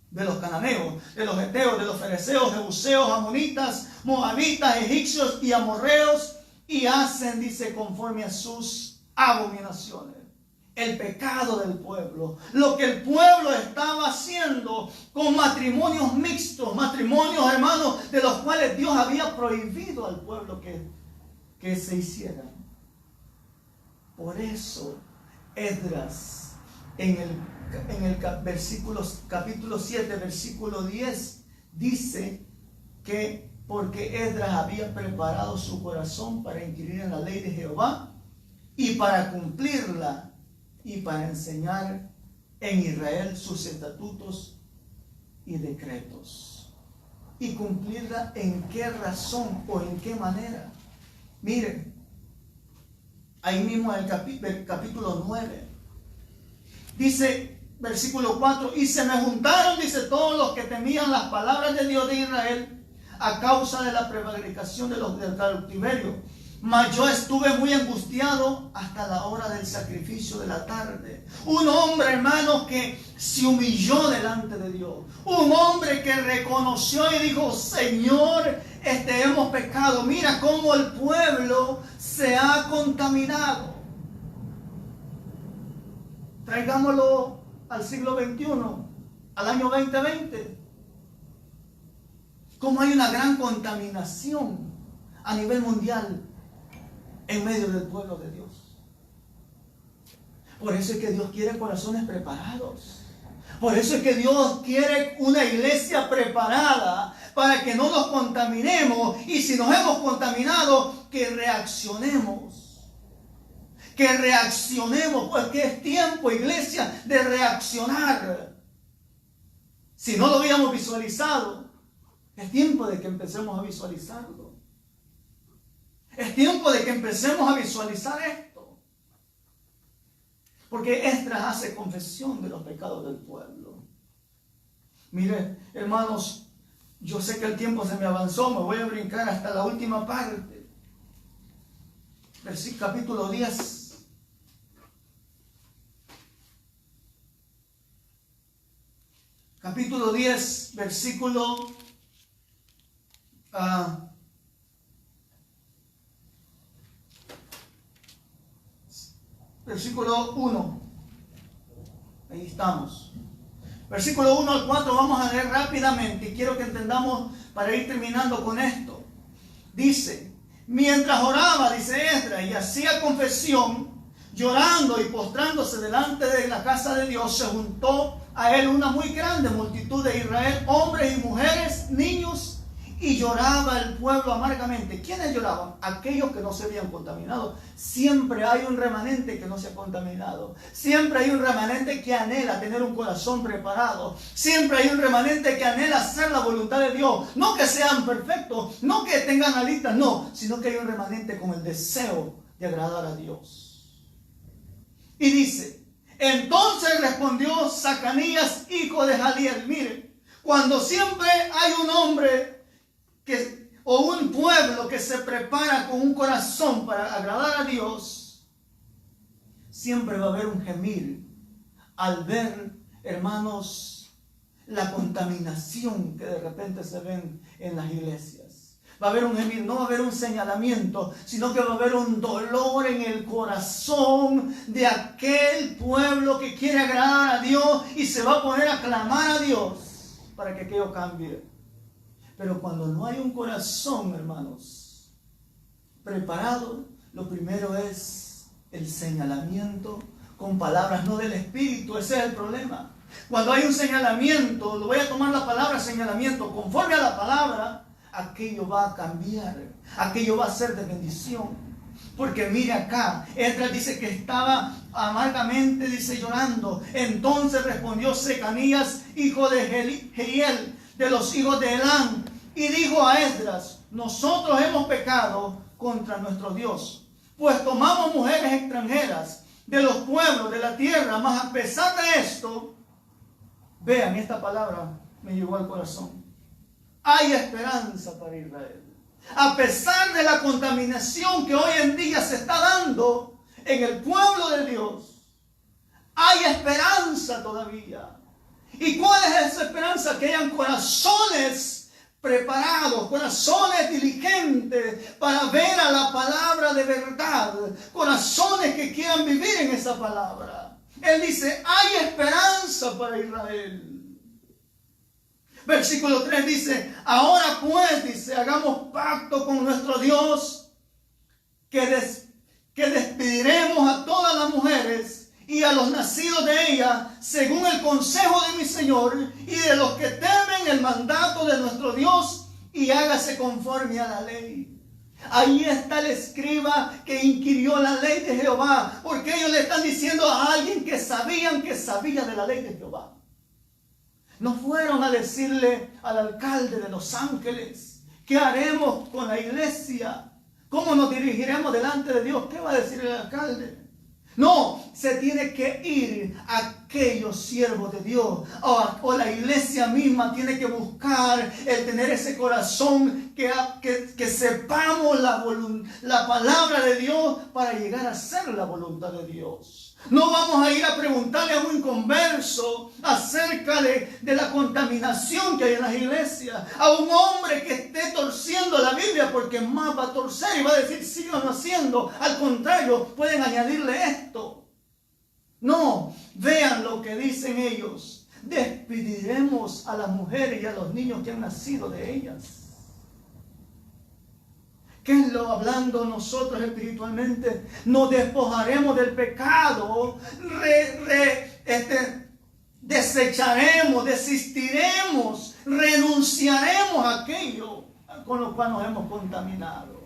de los cananeos, de los heteos, de los fereceos, jebuseos, amonitas, moabitas, egipcios y amorreos, y hacen, dice, conforme a sus abominaciones. El pecado del pueblo, lo que el pueblo estaba haciendo con matrimonios mixtos, matrimonios, hermanos, de los cuales Dios había prohibido al pueblo que se hicieran. Por eso Esdras en el capítulo 7, versículo 10, dice que porque Esdras había preparado su corazón para inquirir en la ley de Jehová y para cumplirla, y para enseñar en Israel sus estatutos y decretos. ¿Y cumplirla en qué razón o en qué manera? Miren, ahí mismo en el capítulo 9, dice, versículo 4, y se me juntaron, dice, todos los que temían las palabras de Dios de Israel a causa de la prevaricación del cautiverio. Mas yo estuve muy angustiado hasta la hora del sacrificio de la tarde. Un hombre, hermano, que se humilló delante de Dios. Un hombre que reconoció y dijo, Señor, hemos pecado. Mira cómo el pueblo se ha contaminado. Traigámoslo al siglo XXI, al año 2020. Cómo hay una gran contaminación a nivel mundial en medio del pueblo de Dios. Por eso es que Dios quiere corazones preparados. Por eso es que Dios quiere una iglesia preparada para que no nos contaminemos. Y si nos hemos contaminado, que reaccionemos. Que reaccionemos, porque es tiempo, iglesia, de reaccionar. Si no lo habíamos visualizado, Es tiempo de que empecemos a visualizarlo. Es tiempo de que empecemos a visualizar esto. Porque Esdras hace confesión de los pecados del pueblo. Mire, hermanos, yo sé que el tiempo se me avanzó, me voy a brincar hasta la última parte. Capítulo 10. Capítulo 10, versículo 1. Ahí estamos. Versículo 1 al 4 vamos a leer rápidamente y quiero que entendamos para ir terminando con esto. Dice, mientras oraba, dice Esdras, y hacía confesión, llorando y postrándose delante de la casa de Dios, se juntó a él una muy grande multitud de Israel, hombres y mujeres, niños, y lloraba el pueblo amargamente. ¿Quiénes lloraban? Aquellos que no se habían contaminado. Siempre hay un remanente que no se ha contaminado. Siempre hay un remanente que anhela tener un corazón preparado. Siempre hay un remanente que anhela hacer la voluntad de Dios. No que sean perfectos, no que tengan alitas, no, sino que hay un remanente con el deseo de agradar a Dios. Y dice, entonces respondió Zacarías, hijo de Jadiel. Mire, cuando siempre hay un hombre o un pueblo que se prepara con un corazón para agradar a Dios, siempre va a haber un gemir al ver, hermanos, la contaminación que de repente se ven en las iglesias. Va a haber un gemir, no va a haber un señalamiento, sino que va a haber un dolor en el corazón de aquel pueblo que quiere agradar a Dios y se va a poner a clamar a Dios para que aquello cambie. Pero cuando no hay un corazón, hermanos, preparado, lo primero es el señalamiento con palabras, no del Espíritu. Ese es el problema. Cuando hay un señalamiento, lo voy a tomar la palabra señalamiento, conforme a la palabra, aquello va a cambiar, aquello va a ser de bendición. Porque mire acá, Esdras dice que estaba amargamente, dice, llorando. Entonces respondió Zacarías, hijo de Jehiel, de los hijos de Elán, y dijo a Esdras, nosotros hemos pecado contra nuestro Dios, pues tomamos mujeres extranjeras de los pueblos de la tierra, mas a pesar de esto, vean, esta palabra me llegó al corazón, hay esperanza para Israel. A pesar de la contaminación que hoy en día se está dando en el pueblo de Dios, hay esperanza todavía. ¿Y cuál es esa esperanza? Que hayan corazones preparados, corazones diligentes para ver a la palabra de verdad, corazones que quieran vivir en esa palabra. Él dice, hay esperanza para Israel. Versículo 3 dice, ahora pues, dice, hagamos pacto con nuestro Dios, que despediremos a todas las mujeres y a los nacidos de ella, según el consejo de mi Señor, y de los que temen el mandato de nuestro Dios, y hágase conforme a la ley. Ahí está el escriba que inquirió la ley de Jehová, porque ellos le están diciendo a alguien que sabía de la ley de Jehová. No fueron a decirle al alcalde de Los Ángeles, ¿qué haremos con la iglesia? ¿Cómo nos dirigiremos delante de Dios? ¿Qué va a decir el alcalde? No, se tiene que ir a aquellos siervos de Dios, o la iglesia misma tiene que buscar el tener ese corazón que sepamos la palabra de Dios para llegar a hacer la voluntad de Dios. No vamos a ir a preguntarle a un inconverso acerca de la contaminación que hay en las iglesias, a un hombre que esté torciendo la Biblia, porque más va a torcer y va a decir sigan haciendo. Al contrario, pueden añadirle esto. No, vean lo que dicen ellos. Despediremos a las mujeres y a los niños que han nacido de ellas. ¿Qué es lo hablando nosotros espiritualmente? Nos despojaremos del pecado, desecharemos, desistiremos, renunciaremos a aquello con lo cual nos hemos contaminado.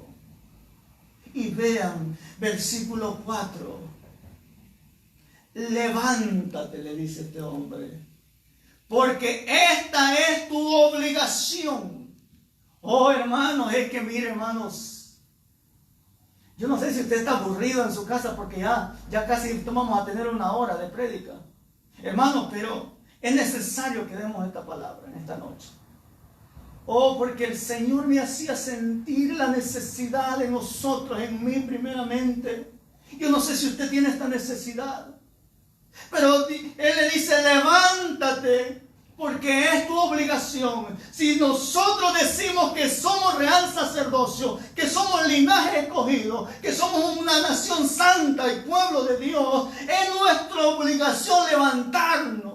Y vean, versículo 4. Levántate, le dice este hombre, porque esta es tu obligación. Oh, hermanos, es que mire, hermanos, yo no sé si usted está aburrido en su casa porque ya casi vamos a tener 1 hora de prédica. Hermanos, pero es necesario que demos esta palabra en esta noche. Oh, porque el Señor me hacía sentir la necesidad de nosotros, en mí primeramente. Yo no sé si usted tiene esta necesidad, pero Él le dice, levántate, porque es tu obligación. Si nosotros decimos que somos real sacerdocio, que somos linaje escogido, que somos una nación santa y pueblo de Dios, es nuestra obligación levantarnos.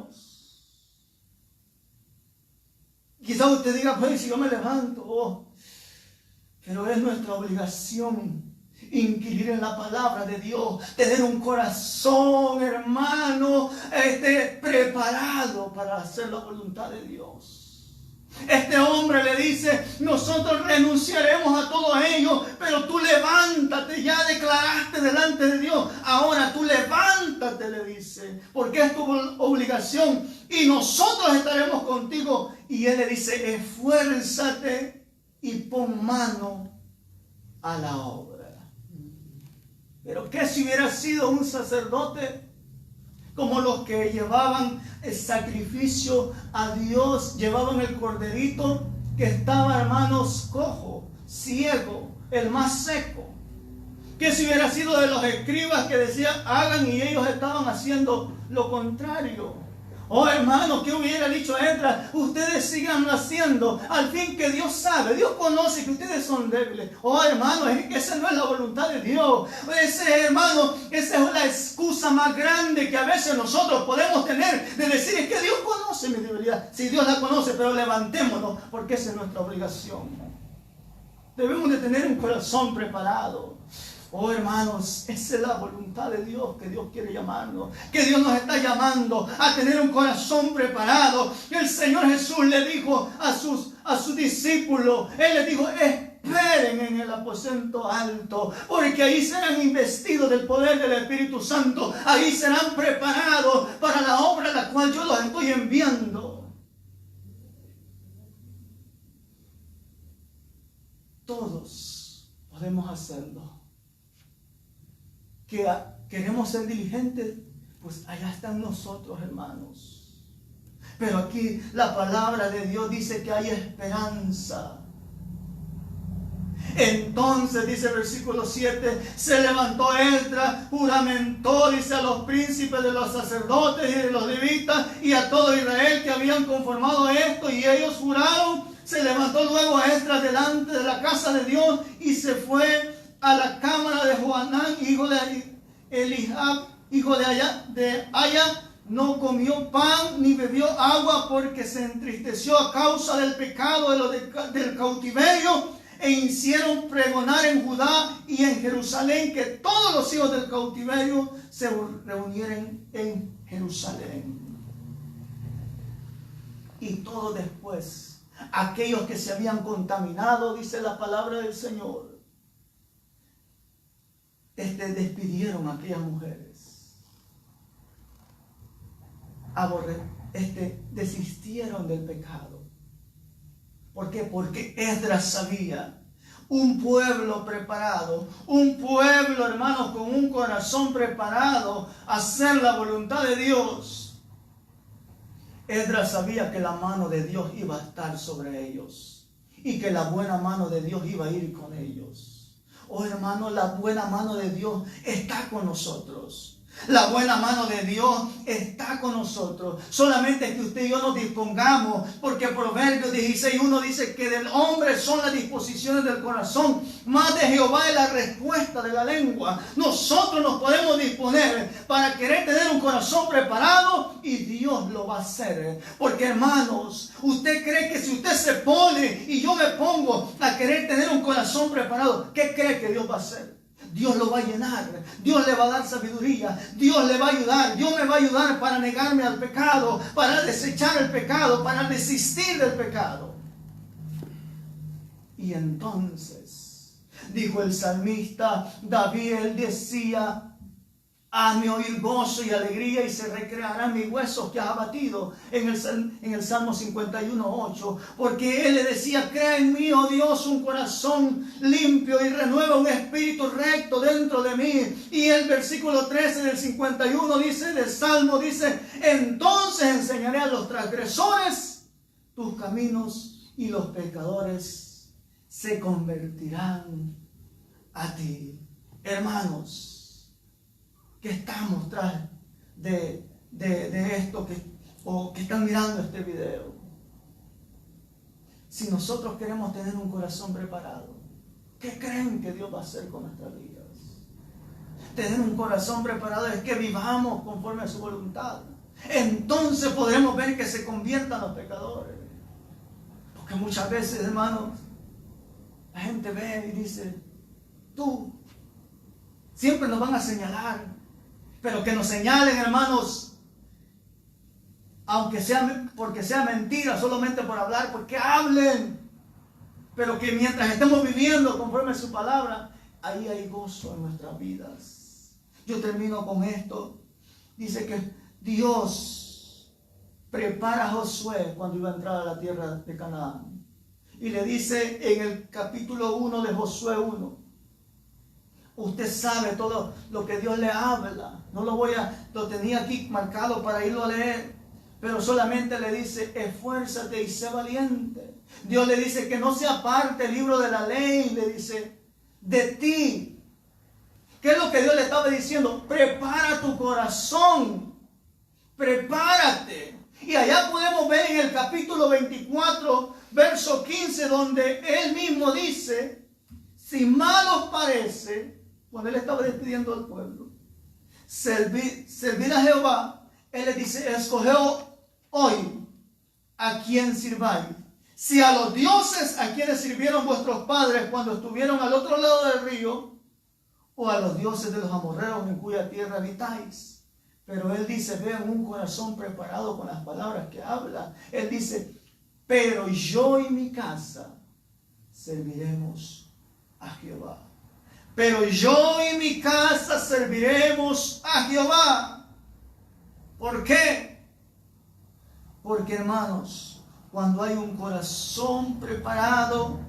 Quizás usted diga, pues si yo me levanto, pero es nuestra obligación inquirir en la palabra de Dios, tener un corazón, hermano, preparado para hacer la voluntad de Dios. Este hombre le dice, nosotros renunciaremos a todo ello, pero tú levántate, ya declaraste delante de Dios, ahora tú levántate, le dice, porque es tu obligación y nosotros estaremos contigo. Y él le dice, esfuérzate y pon mano a la obra. Pero ¿qué si hubiera sido un sacerdote como los que llevaban el sacrificio a Dios, llevaban el corderito que estaba, hermanos, cojo, ciego, el más seco? ¿Qué si hubiera sido de los escribas que decían hagan y ellos estaban haciendo lo contrario? Oh, hermano, ¿qué hubiera dicho Esdras? Ustedes sigan haciendo, al fin que Dios sabe, Dios conoce que ustedes son débiles. Oh, hermano, es que esa no es la voluntad de Dios. Hermano, esa es la excusa más grande que a veces nosotros podemos tener de decir, es que Dios conoce mi debilidad. Si Dios la conoce, pero levantémonos, porque esa es nuestra obligación. Debemos de tener un corazón preparado. Oh, hermanos, esa es la voluntad de Dios, que Dios quiere llamarnos, que Dios nos está llamando a tener un corazón preparado. El Señor Jesús le dijo a sus discípulos, Él les dijo, esperen en el aposento alto, porque ahí serán investidos del poder del Espíritu Santo, ahí serán preparados para la obra a la cual yo los estoy enviando. Todos podemos hacerlo. Que queremos ser diligentes, pues allá están nosotros, hermanos. Pero aquí la palabra de Dios dice que hay esperanza. Entonces, dice el versículo 7, se levantó Esdras, juramentó, dice, a los príncipes de los sacerdotes y de los levitas y a todo Israel que habían conformado esto, y ellos juraron. Se levantó luego Esdras delante de la casa de Dios y se fue a la cámara de Johanán, hijo de Eliab, hijo de Aya. No comió pan ni bebió agua, porque se entristeció a causa del pecado del cautiverio. E hicieron pregonar en Judá y en Jerusalén que todos los hijos del cautiverio se reunieran en Jerusalén. Y todo después, aquellos que se habían contaminado, dice la palabra del Señor, despidieron a aquellas mujeres. Desistieron del pecado. ¿Por qué? Porque Esdras sabía, un pueblo preparado, un pueblo, hermanos, con un corazón preparado a hacer la voluntad de Dios. Esdras sabía que la mano de Dios iba a estar sobre ellos y que la buena mano de Dios iba a ir con ellos. Oh, hermano, la buena mano de Dios está con nosotros. La buena mano de Dios está con nosotros. Solamente que usted y yo nos dispongamos, porque Proverbios 16:1 dice que del hombre son las disposiciones del corazón, más de Jehová es la respuesta de la lengua. Nosotros nos podemos disponer para querer tener un corazón preparado y Dios lo va a hacer. Porque, hermanos, usted cree que si usted se pone y yo me pongo a querer tener un corazón preparado, ¿qué cree que Dios va a hacer? Dios lo va a llenar, Dios le va a dar sabiduría, Dios le va a ayudar, Dios me va a ayudar para negarme al pecado, para desechar el pecado, para desistir del pecado. Y entonces, dijo el salmista David, él decía, Hazme oír gozo y alegría y se recrearán mis huesos que has abatido, en el Salmo 51:8. Porque él le decía, crea en mí, oh Dios, un corazón limpio y renueva un espíritu recto dentro de mí. Y el versículo 13 del 51 dice, del Salmo dice, entonces enseñaré a los transgresores tus caminos y los pecadores se convertirán a ti. Hermanos, que estamos tras de esto que están mirando este video. Si nosotros queremos tener un corazón preparado, ¿qué creen que Dios va a hacer con nuestras vidas? Tener un corazón preparado es que vivamos conforme a su voluntad. Entonces podremos ver que se conviertan los pecadores. Porque muchas veces, hermanos, la gente ve y dice, tú, siempre nos van a señalar. Pero que nos señalen, hermanos, aunque sea porque sea mentira, solamente por hablar, porque hablen. Pero que mientras estemos viviendo conforme a su palabra, ahí hay gozo en nuestras vidas. Yo termino con esto. Dice que Dios prepara a Josué cuando iba a entrar a la tierra de Canaán. Y le dice en el capítulo 1 de Josué 1. Usted sabe todo lo que Dios le habla. No lo tenía aquí marcado para irlo a leer. Pero solamente le dice, esfuérzate y sé valiente. Dios le dice que no se aparte el libro de la ley. Le dice, de ti. ¿Qué es lo que Dios le estaba diciendo? Prepara tu corazón. Prepárate. Y allá podemos ver en el capítulo 24, verso 15, donde Él mismo dice, si mal os parece, cuando Él estaba despidiendo al pueblo, servir a Jehová, Él les dice, escoged hoy a quien sirváis. Si a los dioses a quienes sirvieron vuestros padres cuando estuvieron al otro lado del río, o a los dioses de los amorreos en cuya tierra habitáis. Pero Él dice, vean un corazón preparado con las palabras que habla. Él dice, pero yo y mi casa serviremos a Jehová. Pero yo y mi casa serviremos a Jehová. ¿Por qué? Porque, hermanos, cuando hay un corazón preparado,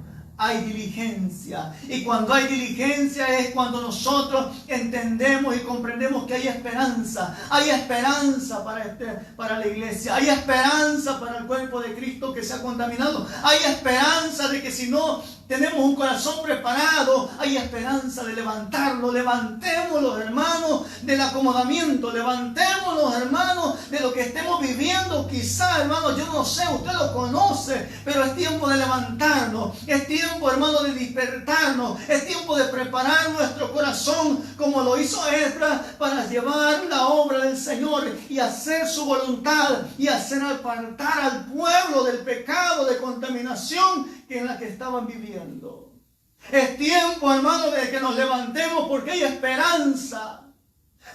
hay diligencia. Y cuando hay diligencia es cuando nosotros entendemos y comprendemos que hay esperanza. Hay esperanza para la iglesia. Hay esperanza para el cuerpo de Cristo que se ha contaminado. Hay esperanza de que si no tenemos un corazón preparado, hay esperanza de levantarlo. Levantémoslo, hermanos, del acomodamiento. Levantémoslo, hermanos, de lo que estemos viviendo. Quizá, hermanos, yo no sé, usted lo conoce, pero es tiempo de levantarnos. Es tiempo, hermano, de despertarnos. Es tiempo de preparar nuestro corazón como lo hizo Esdras para llevar la obra del Señor y hacer su voluntad y hacer apartar al pueblo del pecado, de contaminación en la que estaban viviendo. Es tiempo, hermano, de que nos levantemos porque hay esperanza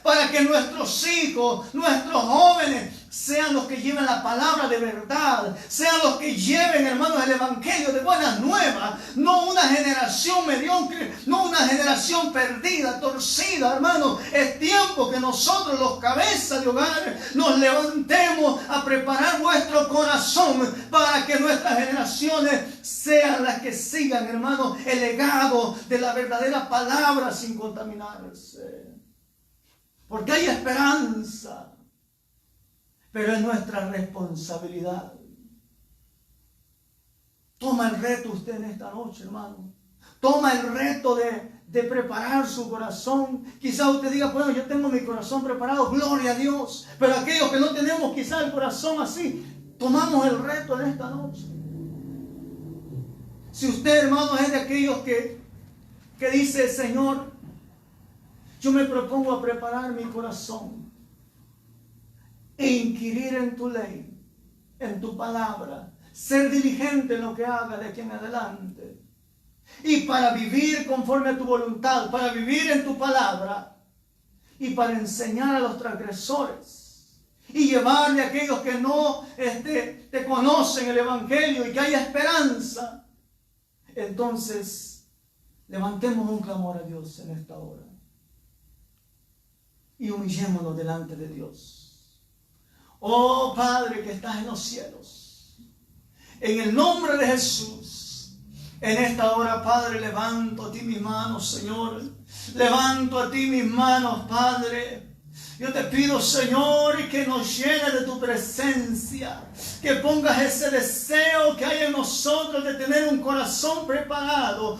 para que nuestros hijos, nuestros jóvenes sean los que lleven la palabra de verdad, sean los que lleven, hermanos, el evangelio de buenas nuevas, no una generación mediocre, no una generación perdida, torcida, hermanos. Es tiempo que nosotros, los cabezas de hogar, nos levantemos a preparar vuestro corazón para que nuestras generaciones sean las que sigan, hermanos, el legado de la verdadera palabra sin contaminarse. Porque hay esperanza. Pero es nuestra responsabilidad. Toma el reto usted en esta noche, hermano. Toma el reto de preparar su corazón. Quizá usted diga, bueno, yo tengo mi corazón preparado, gloria a Dios. Pero aquellos que no tenemos quizá el corazón así, tomamos el reto en esta noche. Si usted, hermano, es de aquellos que dice, Señor, yo me propongo a preparar mi corazón e inquirir en tu ley, en tu palabra, ser diligente en lo que haga de aquí en adelante. Y para vivir conforme a tu voluntad, para vivir en tu palabra y para enseñar a los transgresores y llevarle a aquellos que no te conocen el evangelio y que haya esperanza. Entonces, levantemos un clamor a Dios en esta hora. y humillémonos delante de Dios. Oh Padre que estás en los cielos, en el nombre de Jesús, en esta hora, Padre, levanto a ti mis manos, Señor. Levanto a ti mis manos, Padre. Yo te pido, Señor, que nos llene de tu presencia, que pongas ese deseo que hay en nosotros de tener un corazón preparado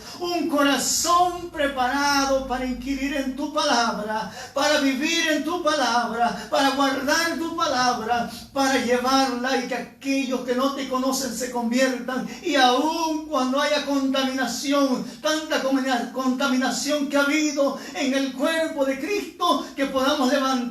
para inquirir en tu palabra, para vivir en tu palabra, para guardar tu palabra, para llevarla y que aquellos que no te conocen se conviertan. Y aun cuando haya contaminación, tanta contaminación que ha habido en el cuerpo de Cristo, que podamos levantarnos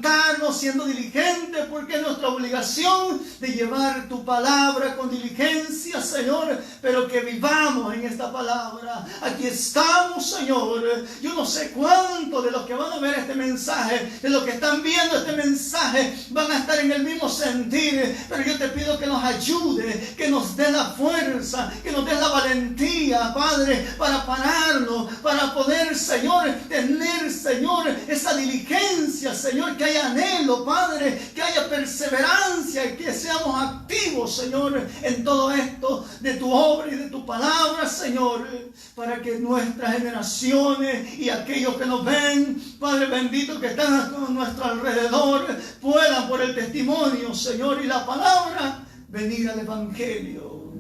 siendo diligentes, porque es nuestra obligación de llevar tu palabra con diligencia, Señor, pero que vivamos en esta palabra. Aquí estamos, Señor. Yo no sé cuántos de los que van a ver este mensaje, de los que están viendo este mensaje, van a estar en el mismo sentir, pero yo te pido que nos ayude, que nos dé la fuerza, que nos dé la valentía, Padre, para pararnos, para poder, Señor, tener, Señor, esa diligencia, Señor, que haya anhelo, Padre, que haya perseverancia y que seamos activos, Señor, en todo esto de tu obra y de tu palabra, Señor, para que nuestras generaciones y aquellos que nos ven, Padre bendito, que están a nuestro alrededor, puedan por el testimonio, Señor, y la palabra, venir al Evangelio.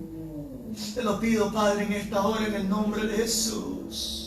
Te lo pido, Padre, en esta hora, en el nombre de Jesús.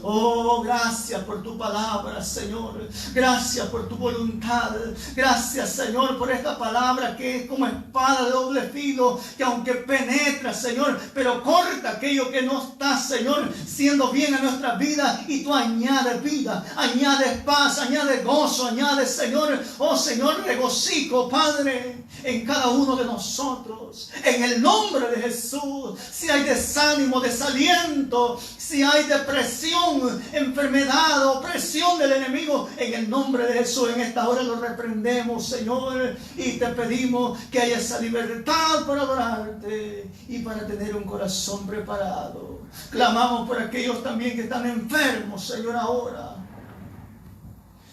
Oh, gracias por tu palabra, Señor. Gracias por tu voluntad. Gracias, Señor, por esta palabra que es como espada de doble filo, que aunque penetra, Señor, pero corta aquello que no está, Señor, siendo bien a nuestras vidas, y tú añades vida, añades paz, añades gozo, añades, Señor, oh Señor, regocijo, Padre, en cada uno de nosotros. En el nombre de Jesús, si hay desánimo, desaliento, si hay depresión, enfermedad, opresión del enemigo, en el nombre de Jesús, en esta hora lo reprendemos, Señor, y te pedimos que haya esa libertad para adorarte y para tener un corazón preparado. Clamamos por aquellos también que están enfermos, Señor, ahora.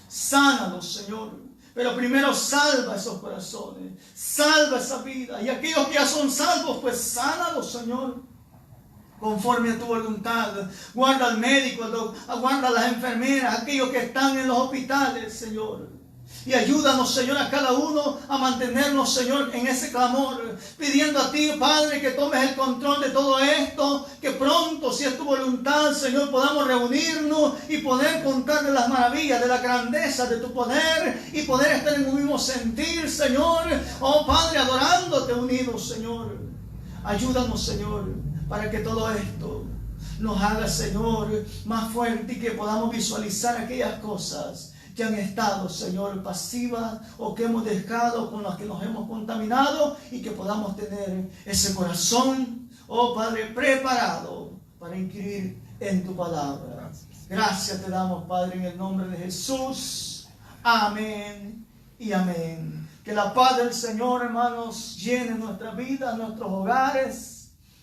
Sánalos, Señor. Pero primero salva esos corazones, salva esa vida. Y aquellos que ya son salvos, pues sánalos, Señor, conforme a tu voluntad. Guarda al médico, guarda a las enfermeras, aquellos que están en los hospitales, Señor. Y ayúdanos, Señor, a cada uno a mantenernos, Señor, en ese clamor, pidiendo a ti, Padre, que tomes el control de todo esto, que pronto, si es tu voluntad, Señor, podamos reunirnos y poder contar de las maravillas, de la grandeza de tu poder, y poder estar en un mismo sentir, Señor. Oh, Padre, adorándote unidos, Señor. Ayúdanos, Señor, para que todo esto nos haga, Señor, más fuerte y que podamos visualizar aquellas cosas que han estado, Señor, pasivas o que hemos dejado, con las que nos hemos contaminado, y que podamos tener ese corazón, oh Padre, preparado para inquirir en tu palabra. Gracias te damos, Padre, en el nombre de Jesús. Amén y amén. Que la paz del Señor, hermanos, llene nuestra vida, nuestros hogares.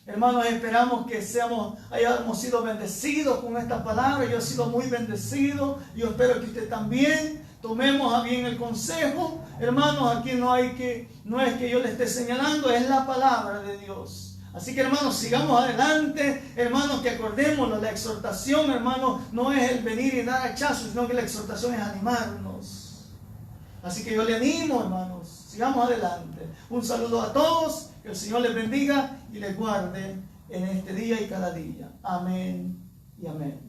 Hermanos, esperamos que hayamos sido bendecidos con esta palabra. Yo he sido muy bendecido. Yo espero que usted también. Tomemos a bien el consejo. Hermanos, aquí no es que yo le esté señalando, es la palabra de Dios. Así que, hermanos, sigamos adelante. Hermanos, que acordémonos, la exhortación, hermanos, no es el venir y dar hachazos, sino que la exhortación es animarnos. Así que yo le animo, hermanos, sigamos adelante. Un saludo a todos. Que el Señor les bendiga y les guarde en este día y cada día. Amén y amén.